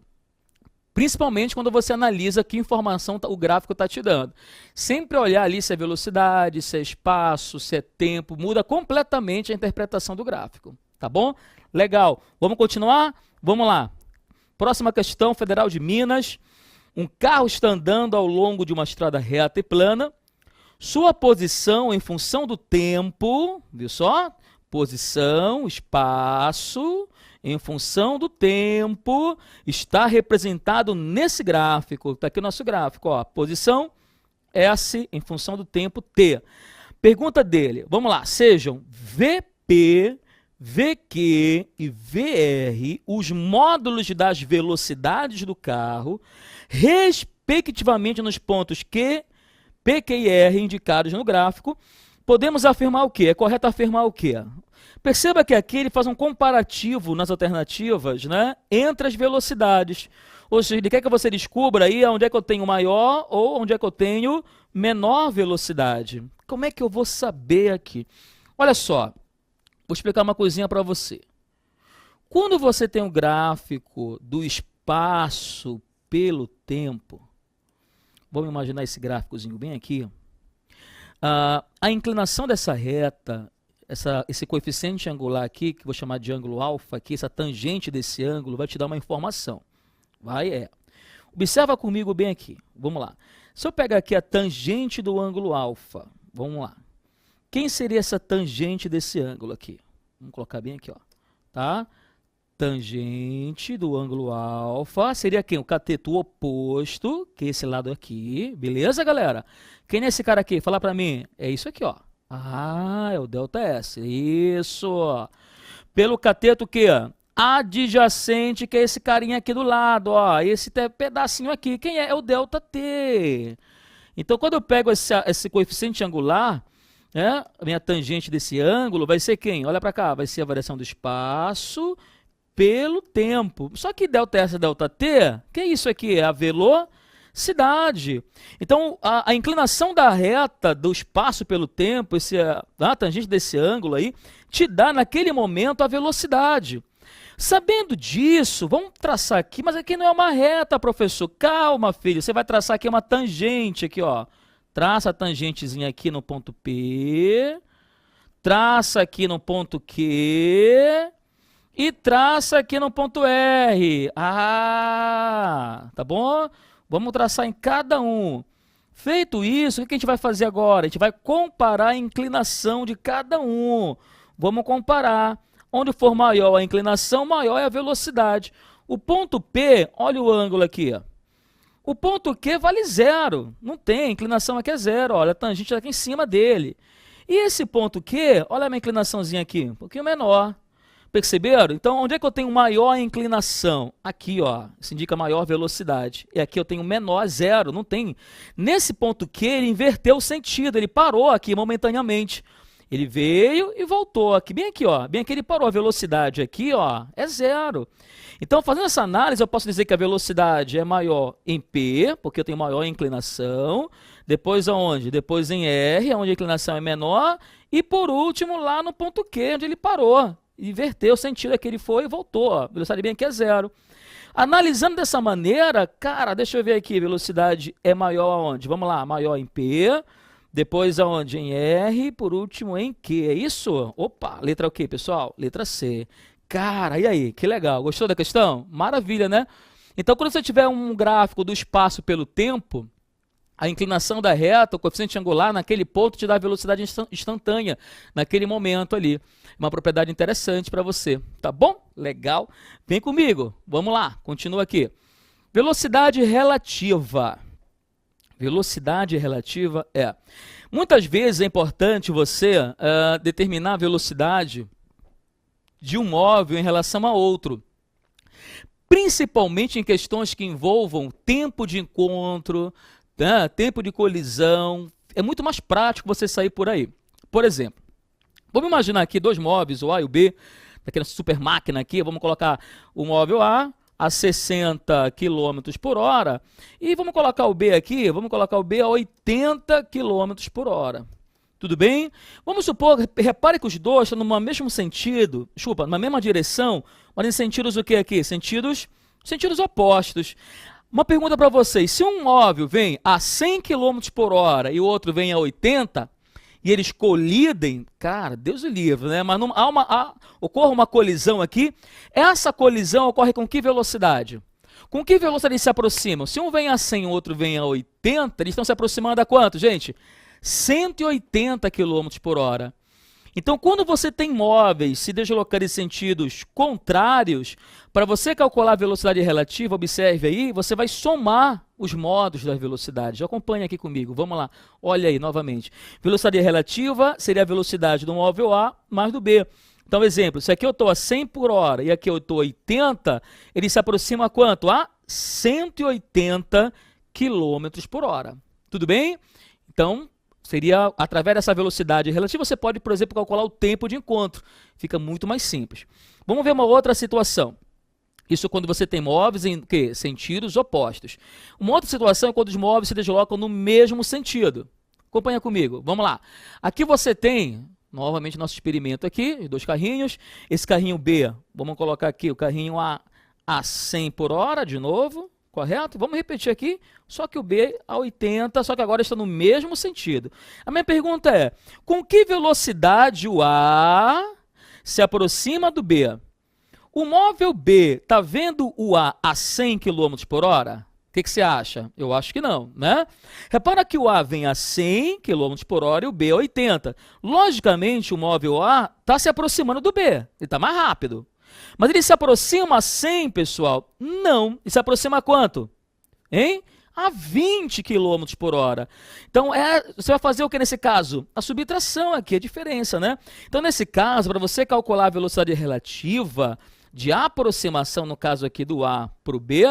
Principalmente quando você analisa que informação o gráfico está te dando. Sempre olhar ali se é velocidade, se é espaço, se é tempo, muda completamente a interpretação do gráfico. Tá bom? Legal. Vamos continuar? Vamos lá. Próxima questão, Federal de Minas. Um carro está andando ao longo de uma estrada reta e plana. Sua posição em função do tempo, viu só? Posição, espaço, em função do tempo, está representado nesse gráfico. Está aqui o nosso gráfico, ó. Posição S em função do tempo T. Pergunta dele, vamos lá, sejam VP, VQ e VR os módulos das velocidades do carro, respectivamente nos pontos Q, P, Q e R indicados no gráfico, podemos afirmar o quê? É correto afirmar o quê? Perceba que aqui ele faz um comparativo nas alternativas, né, entre as velocidades. Ou seja, ele quer que você descubra aí onde é que eu tenho maior ou onde é que eu tenho menor velocidade. Como é que eu vou saber aqui? Olha só, vou explicar uma coisinha para você. Quando você tem um gráfico do espaço pelo tempo, vamos imaginar esse gráficozinho bem aqui. A inclinação dessa reta, esse coeficiente angular aqui, que vou chamar de ângulo alfa, aqui, essa tangente desse ângulo, vai te dar uma informação. Observa comigo bem aqui. Vamos lá. Se eu pegar aqui a tangente do ângulo alfa, vamos lá. Quem seria essa tangente desse ângulo aqui? Vamos colocar bem aqui, ó. Tá? Tangente do ângulo alfa seria quem? O cateto oposto, que é esse lado aqui. Beleza, galera? Quem é esse cara aqui? Fala pra mim. É isso aqui, ó. Ah, é o ΔS. Isso. Pelo cateto que adjacente, que é esse carinha aqui do lado, ó. Esse pedacinho aqui. Quem é? É o ΔT. Então, quando eu pego esse coeficiente angular, a minha tangente desse ângulo vai ser quem? Olha pra cá. Vai ser a variação do espaço pelo tempo. Só que ΔS e ΔT, que é isso aqui? É a velocidade. Então, a inclinação da reta do espaço pelo tempo, a tangente desse ângulo aí, te dá naquele momento a velocidade. Sabendo disso, vamos traçar aqui, mas aqui não é uma reta, professor. Calma, filho, você vai traçar aqui uma tangente aqui, ó. Traça a tangentezinha aqui no ponto P, traça aqui no ponto Q e traça aqui no ponto R. Ah, tá bom? Vamos traçar em cada um. Feito isso, o que a gente vai fazer agora? A gente vai comparar a inclinação de cada um. Vamos comparar. Onde for maior a inclinação, maior é a velocidade. O ponto P, olha o ângulo aqui, ó. O ponto Q vale zero. Não tem, a inclinação aqui é zero. Olha, a tangente está aqui em cima dele. E esse ponto Q, olha a minha inclinaçãozinha aqui, um pouquinho menor. Perceberam? Então, onde é que eu tenho maior inclinação? Aqui, ó, isso indica maior velocidade. E aqui eu tenho menor, zero, não tem. Nesse ponto Q, ele inverteu o sentido, ele parou aqui momentaneamente. Ele veio e voltou aqui, bem aqui, ó, bem aqui ele parou. A velocidade aqui, ó, é zero. Então, fazendo essa análise, eu posso dizer que a velocidade é maior em P, porque eu tenho maior inclinação. Depois aonde? Depois em R, onde a inclinação é menor. E por último, lá no ponto Q, onde ele parou. Inverteu o sentido que ele foi e voltou. Ó. Velocidade bem aqui é zero. Analisando dessa maneira, cara, deixa eu ver aqui. Velocidade é maior aonde? Vamos lá, maior em P. Depois aonde? Em R. Por último em Q. É isso? Opa, letra o quê, pessoal? Letra C. Cara, e aí? Que legal. Gostou da questão? Maravilha, né? Então, quando você tiver um gráfico do espaço pelo tempo, a inclinação da reta, o coeficiente angular, naquele ponto te dá a velocidade instantânea, naquele momento ali. Uma propriedade interessante para você, tá bom? Legal. Vem comigo, vamos lá, continua aqui. Velocidade relativa. Velocidade relativa é... Muitas vezes é importante você determinar a velocidade de um móvel em relação a outro. Principalmente em questões que envolvam tempo de encontro, tempo de colisão. É muito mais prático você sair por aí. Por exemplo, vamos imaginar aqui dois móveis, o A e o B, daquela super máquina aqui. Vamos colocar o móvel A 60 km por hora e vamos colocar o B aqui, vamos colocar o B a 80 km por hora. Tudo bem? Vamos supor, repare que os dois estão no mesmo sentido, na mesma direção, mas em sentidos o que aqui? Sentidos opostos. Uma pergunta para vocês, se um móvel vem a 100 km por hora e o outro vem a 80, e eles colidem, cara, Deus o livre, né? Mas ocorre uma colisão aqui, essa colisão ocorre com que velocidade? Com que velocidade eles se aproximam? Se um vem a 100 e o outro vem a 80, eles estão se aproximando a quanto, gente? 180 km por hora. Então, quando você tem móveis se deslocando em sentidos contrários, para você calcular a velocidade relativa, observe aí, você vai somar os modos das velocidades. Acompanhe aqui comigo, vamos lá. Olha aí, novamente. Velocidade relativa seria a velocidade do móvel A mais do B. Então, exemplo, se aqui eu estou a 100 por hora e aqui eu estou a 80, ele se aproxima a quanto? A 180 km por hora. Tudo bem? Então, seria, através dessa velocidade relativa, você pode, por exemplo, calcular o tempo de encontro. Fica muito mais simples. Vamos ver uma outra situação. Isso quando você tem móveis em sentidos opostos. Uma outra situação é quando os móveis se deslocam no mesmo sentido. Acompanha comigo, vamos lá. Aqui você tem, novamente, nosso experimento aqui, dois carrinhos. Esse carrinho B, vamos colocar aqui o carrinho a 100 por hora, de novo. Correto? Vamos repetir aqui, só que o B a 80, só que agora está no mesmo sentido. A minha pergunta é, com que velocidade o A se aproxima do B? O móvel B está vendo o A a 100 km por hora? O que você acha? Eu acho que não, né? Repara que o A vem a 100 km por hora e o B a 80. Logicamente, o móvel A está se aproximando do B, ele está mais rápido. Mas ele se aproxima a 100, pessoal? Não. Ele se aproxima a quanto? Hein? A 20 km por hora. Então, você vai fazer o que nesse caso? A subtração aqui, a diferença, né? Então, nesse caso, para você calcular a velocidade relativa de aproximação, no caso aqui do A para o B,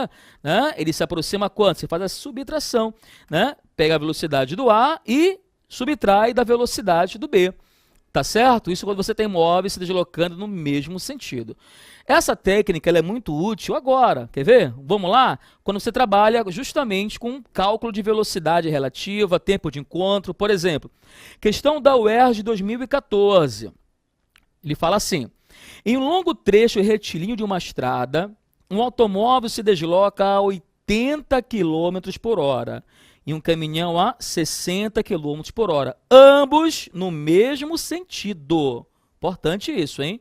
né? Ele se aproxima a quanto? Você faz a subtração, né? Pega a velocidade do A e subtrai da velocidade do B. Tá certo? Isso quando você tem móveis se deslocando no mesmo sentido. Essa técnica ela é muito útil agora, quer ver? Vamos lá? Quando você trabalha justamente com cálculo de velocidade relativa, tempo de encontro, por exemplo. Questão da UERJ de 2014. Ele fala assim, em um longo trecho retilíneo de uma estrada, um automóvel se desloca a 80 km por hora. E um caminhão a 60 km por hora. Ambos no mesmo sentido. Importante isso, hein?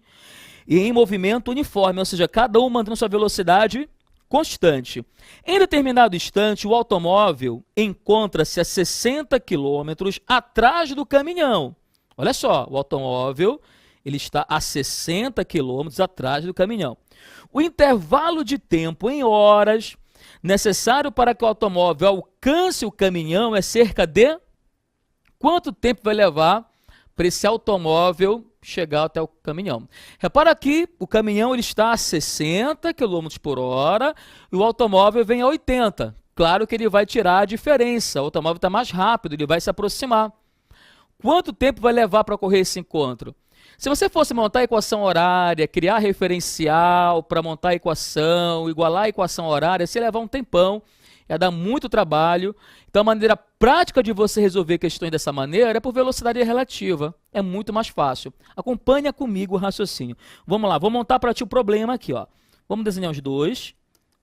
E em movimento uniforme, ou seja, cada um mantendo sua velocidade constante. Em determinado instante, o automóvel encontra-se a 60 quilômetros atrás do caminhão. Olha só, o automóvel ele está a 60 quilômetros atrás do caminhão. O intervalo de tempo em horas necessário para que o automóvel alcance o caminhão é cerca de... Quanto tempo vai levar para esse automóvel chegar até o caminhão? Repara aqui, o caminhão ele está a 60 km por hora e o automóvel vem a 80. Claro que ele vai tirar a diferença, o automóvel está mais rápido, ele vai se aproximar. Quanto tempo vai levar para ocorrer esse encontro? Se você fosse montar a equação horária, criar referencial para montar a equação, igualar a equação horária, se levar um tempão, ia dar muito trabalho. Então a maneira prática de você resolver questões dessa maneira é por velocidade relativa. É muito mais fácil. Acompanha comigo o raciocínio. Vamos lá, vou montar para ti o problema aqui. Ó. Vamos desenhar os dois.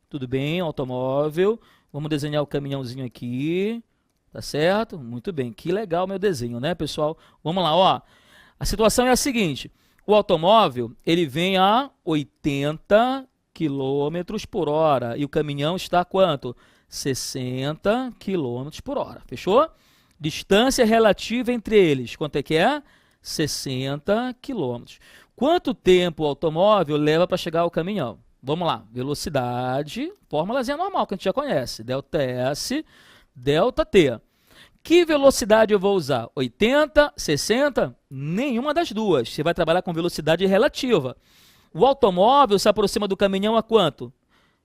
Tudo bem, automóvel. Vamos desenhar o caminhãozinho aqui. Tá certo? Muito bem. Que legal meu desenho, né, pessoal? Vamos lá, ó. A situação é a seguinte. O automóvel, ele vem a 80 km por hora. E o caminhão está a quanto? 60 km por hora. Fechou? Distância relativa entre eles. Quanto é que é? 60 km. Quanto tempo o automóvel leva para chegar ao caminhão? Vamos lá. Velocidade, fórmulazinha normal que a gente já conhece. Delta S, delta T. Que velocidade eu vou usar? 80, 60? Nenhuma das duas. Você vai trabalhar com velocidade relativa. O automóvel se aproxima do caminhão a quanto?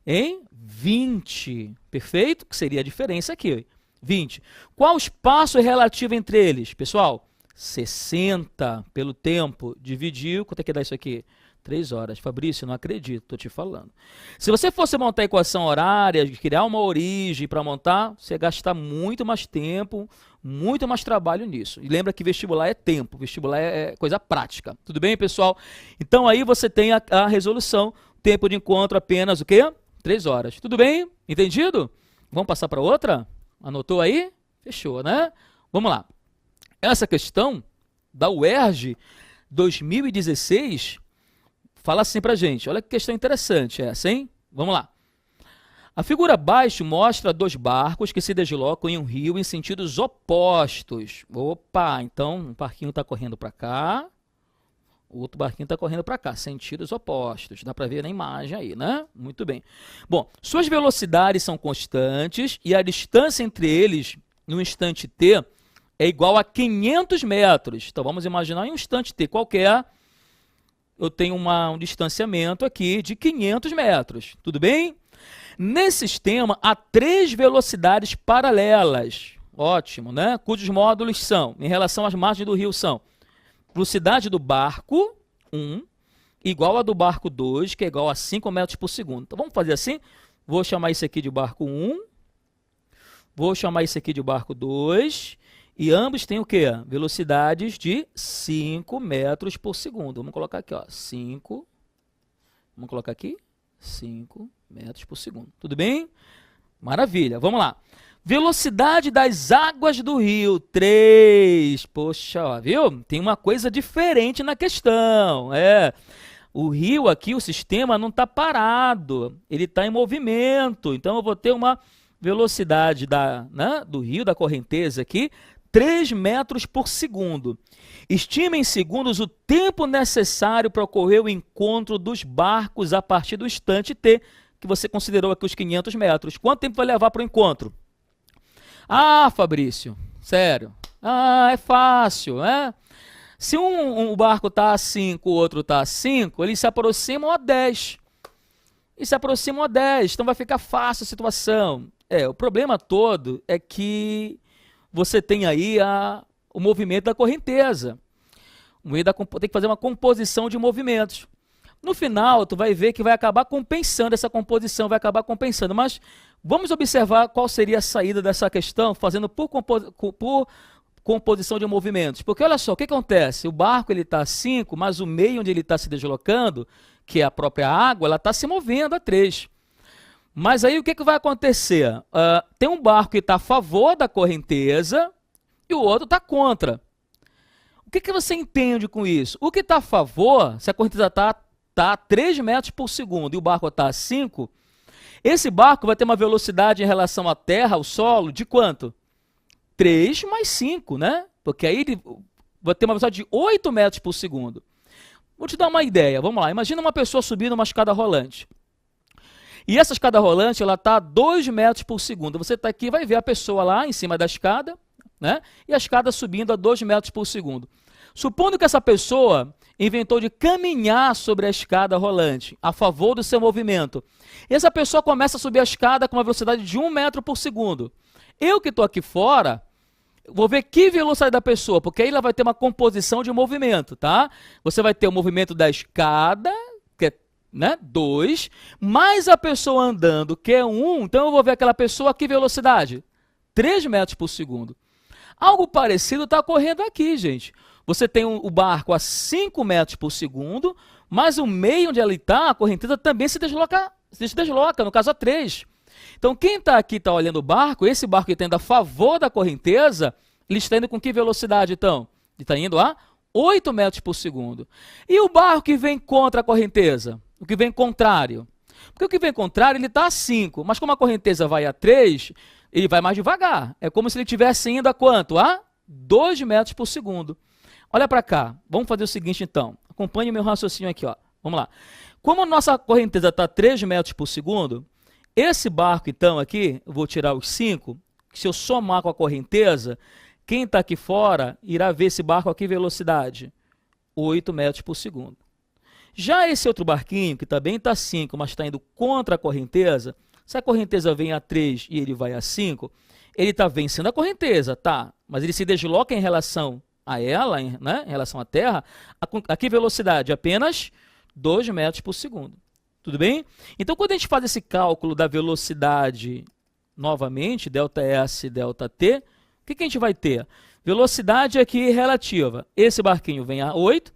Em 20. Perfeito? Que seria a diferença aqui. 20. Qual o espaço relativo entre eles? Pessoal, 60 pelo tempo. Dividiu. Quanto é que dá isso aqui? 3 horas. Fabrício, não acredito, estou te falando. Se você fosse montar a equação horária, criar uma origem para montar, você ia gastar muito mais tempo, muito mais trabalho nisso. E lembra que vestibular é tempo, vestibular é coisa prática. Tudo bem, pessoal? Então aí você tem a resolução. Tempo de encontro apenas o quê? 3 horas. Tudo bem? Entendido? Vamos passar para outra? Anotou aí? Fechou, né? Vamos lá. Essa questão da UERJ 2016 fala assim pra gente. Olha que questão interessante essa, hein? Vamos lá. A figura abaixo mostra 2 barcos que se deslocam em um rio em sentidos opostos. Opa, então um barquinho está correndo para cá, o outro barquinho está correndo para cá, sentidos opostos. Dá para ver na imagem aí, né? Muito bem. Bom, suas velocidades são constantes e a distância entre eles no instante t é igual a 500 metros. Então vamos imaginar em um instante t qualquer, eu tenho um distanciamento aqui de 500 metros. Tudo bem? Nesse sistema, há 3 velocidades paralelas. Ótimo, né? Cujos módulos são, em relação às margens do rio, são velocidade do barco 1 igual a do barco 2, que é igual a 5 metros por segundo. Então, vamos fazer assim. Vou chamar isso aqui de barco 1. Vou chamar isso aqui de barco 2. E ambos têm o quê? Velocidades de 5 metros por segundo. Vamos colocar aqui, ó, 5. Vamos colocar aqui, 5 metros por segundo. Tudo bem? Maravilha. Vamos lá. Velocidade das águas do rio, 3. Poxa, ó, viu? Tem uma coisa diferente na questão. O rio aqui, o sistema não está parado. Ele está em movimento. Então, eu vou ter uma velocidade do rio, da correnteza aqui, 3 metros por segundo. Estima em segundos o tempo necessário para ocorrer o encontro dos barcos a partir do instante t, que você considerou aqui os 500 metros. Quanto tempo vai levar para o encontro? Ah, Fabrício, sério. Ah, é fácil, né? Se um barco está a 5, o outro está a 5, eles se aproximam a 10. E se aproximam a 10, então vai ficar fácil a situação. O problema todo é que você tem aí o movimento da correnteza. Tem que fazer uma composição de movimentos. No final, tu vai ver que vai acabar compensando essa composição, vai acabar compensando. Mas vamos observar qual seria a saída dessa questão, fazendo por composição de movimentos. Porque olha só, o que acontece? O barco está a 5, mas o meio onde ele está se deslocando, que é a própria água, ela está se movendo a 3. Mas aí o que vai acontecer? Tem um barco que está a favor da correnteza e o outro está contra. O que você entende com isso? O que está a favor, se a correnteza está a 3 metros por segundo e o barco está a 5, Esse barco vai ter uma velocidade em relação à terra, ao solo, de quanto? 3 mais 5, né? Porque aí ele vai ter uma velocidade de 8 metros por segundo. Vou te dar uma ideia, vamos lá. Imagina uma pessoa subindo uma escada rolante. E essa escada rolante, ela está a 2 metros por segundo. Você está aqui, vai ver a pessoa lá em cima da escada, né? E a escada subindo a 2 metros por segundo. Supondo que essa pessoa inventou de caminhar sobre a escada rolante, a favor do seu movimento. E essa pessoa começa a subir a escada com uma velocidade de 1 metro por segundo. Eu que estou aqui fora, vou ver que velocidade da pessoa, porque aí ela vai ter uma composição de movimento, tá? Você vai ter o movimento da escada, que é, né, 2, mais a pessoa andando, que é 1, então eu vou ver aquela pessoa a que velocidade? 3 metros por segundo. Algo parecido está ocorrendo aqui, gente. Você tem o barco a 5 metros por segundo, mas o meio onde ele está, a correnteza, também se desloca, no caso a 3. Então, quem está aqui, está olhando o barco, esse barco que está indo a favor da correnteza, ele está indo com que velocidade, então? Ele está indo a 8 metros por segundo. E o barco que vem contra a correnteza? O que vem contrário? Porque o que vem contrário, ele está a 5, mas como a correnteza vai a 3, ele vai mais devagar. É como se ele estivesse indo a quanto? A 2 metros por segundo. Olha para cá, vamos fazer o seguinte então, acompanhe o meu raciocínio aqui, ó. Vamos lá. Como a nossa correnteza está a 3 metros por segundo, esse barco então aqui, eu vou tirar os 5, se eu somar com a correnteza, quem está aqui fora irá ver esse barco a que velocidade? 8 metros por segundo. Já esse outro barquinho, que também está a 5, mas está indo contra a correnteza, se a correnteza vem a 3 e ele vai a 5, ele está vencendo a correnteza, tá? Mas ele se desloca em relação a ela, né, em relação à Terra, a que velocidade? Apenas 2 metros por segundo. Tudo bem? Então, quando a gente faz esse cálculo da velocidade, novamente, ΔS, ΔT, o que a gente vai ter? Velocidade aqui relativa. Esse barquinho vem a 8,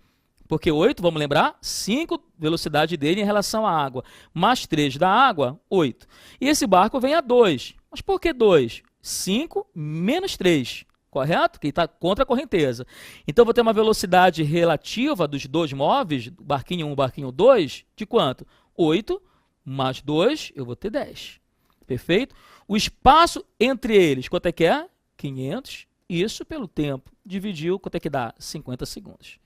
porque 8, vamos lembrar, 5 velocidade dele em relação à água, mais 3 da água, 8. E esse barco vem a 2. Mas por que 2? 5 menos 3. Correto? Que está contra a correnteza. Então, eu vou ter uma velocidade relativa dos dois móveis, barquinho 1 e barquinho 2, de quanto? 8 mais 2, eu vou ter 10. Perfeito? O espaço entre eles, quanto é que é? 500. Isso pelo tempo. Dividiu, quanto é que dá? 50 segundos.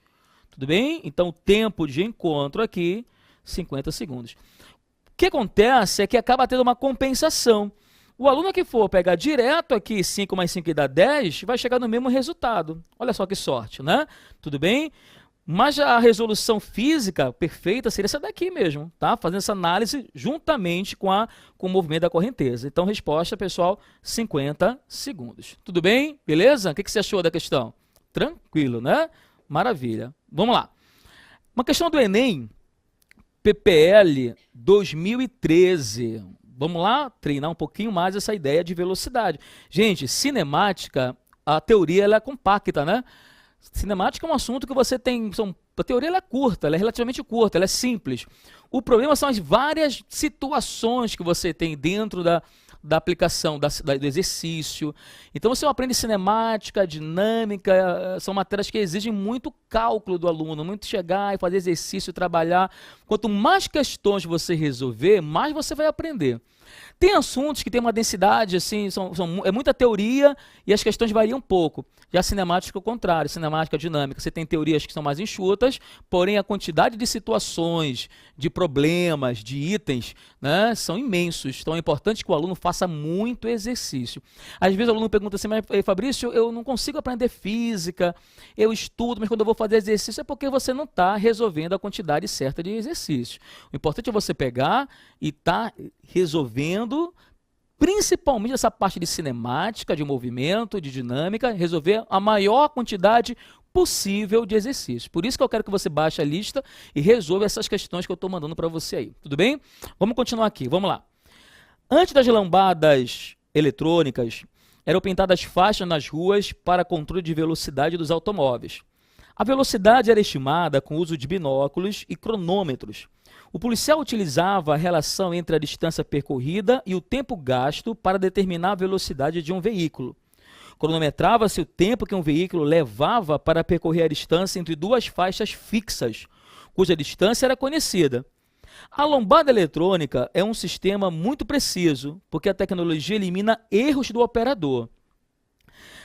Tudo bem? Então, o tempo de encontro aqui, 50 segundos. O que acontece é que acaba tendo uma compensação. O aluno que for pegar direto aqui 5 mais 5 dá 10, vai chegar no mesmo resultado. Olha só que sorte, né? Tudo bem? Mas a resolução física perfeita seria essa daqui mesmo, tá? Fazendo essa análise juntamente com o movimento da correnteza. Então, resposta, pessoal, 50 segundos. Tudo bem? Beleza? O que você achou da questão? Tranquilo, né? Maravilha. Vamos lá. Uma questão do Enem, PPL 2013. Vamos lá treinar um pouquinho mais essa ideia de velocidade. Gente, cinemática, a teoria ela é compacta, né? Cinemática é um assunto que você tem... A teoria ela é curta, ela é relativamente curta, ela é simples. O problema são as várias situações que você tem dentro da aplicação, do exercício. Então, você aprende cinemática, dinâmica, são matérias que exigem muito cálculo do aluno, muito chegar e fazer exercício, trabalhar. Quanto mais questões você resolver, mais você vai aprender. Tem assuntos que têm uma densidade, assim, é muita teoria e as questões variam um pouco. Já a cinemática é o contrário, cinemática dinâmica. Você tem teorias que são mais enxutas, porém a quantidade de situações, de problemas, de itens, né, são imensos. Então é importante que o aluno faça muito exercício. Às vezes o aluno pergunta assim, mas Fabrício, eu não consigo aprender física, eu estudo, mas quando eu vou fazer exercício é porque você não está resolvendo a quantidade certa de exercícios. O importante é você pegar e estar resolvendo, principalmente essa parte de cinemática, de movimento, de dinâmica, resolver a maior quantidade possível de exercícios. Por isso que eu quero que você baixe a lista e resolva essas questões que eu estou mandando para você aí. Tudo bem? Vamos continuar aqui, vamos lá. Antes das lambadas eletrônicas, eram pintadas faixas nas ruas para controle de velocidade dos automóveis. A velocidade era estimada com o uso de binóculos e cronômetros. O policial utilizava a relação entre a distância percorrida e o tempo gasto para determinar a velocidade de um veículo. Cronometrava-se o tempo que um veículo levava para percorrer a distância entre duas faixas fixas, cuja distância era conhecida. A lombada eletrônica é um sistema muito preciso, porque a tecnologia elimina erros do operador.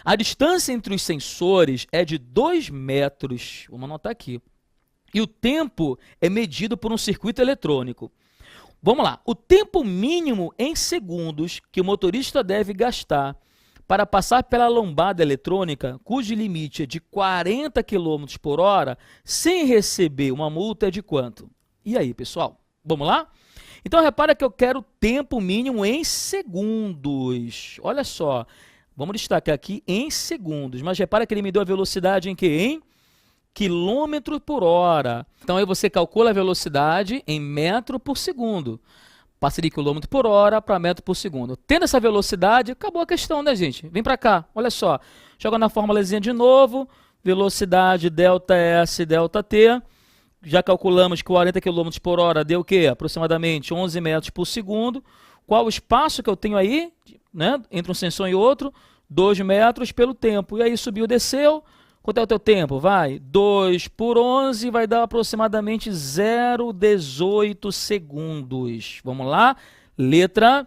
A distância entre os sensores é de 2 metros, vamos anotar aqui, e o tempo é medido por um circuito eletrônico. Vamos lá, o tempo mínimo em segundos que o motorista deve gastar para passar pela lombada eletrônica, cujo limite é de 40 km por hora, sem receber uma multa, é de quanto? E aí, pessoal? Vamos lá? Então, repara que eu quero tempo mínimo em segundos. Olha só, vamos destacar aqui em segundos, mas repara que ele me deu a velocidade em quê? Em quilômetro por hora. Então, aí você calcula a velocidade em metro por segundo. Passa de quilômetro por hora para metro por segundo. Tendo essa velocidade, acabou a questão, né, gente? Vem para cá, olha só. Joga na formulazinha de novo. Velocidade ΔS, ΔT. Já calculamos que 40 km por hora deu o quê? Aproximadamente 11 metros por segundo. Qual o espaço que eu tenho aí, né, entre um sensor e outro? 2 metros pelo tempo. E aí subiu, desceu. Quanto é o teu tempo? Vai, 2 por 11 vai dar aproximadamente 0,18 segundos. Vamos lá? Letra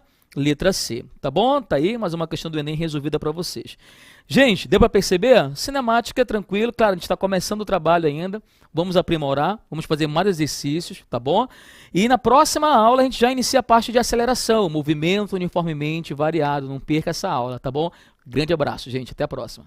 C, tá bom? Tá aí mais uma questão do Enem resolvida para vocês. Gente, deu para perceber? Cinemática é tranquilo, claro, a gente está começando o trabalho ainda, vamos aprimorar, vamos fazer mais exercícios, tá bom? E na próxima aula a gente já inicia a parte de aceleração, movimento uniformemente variado, não perca essa aula, tá bom? Grande abraço, gente, até a próxima.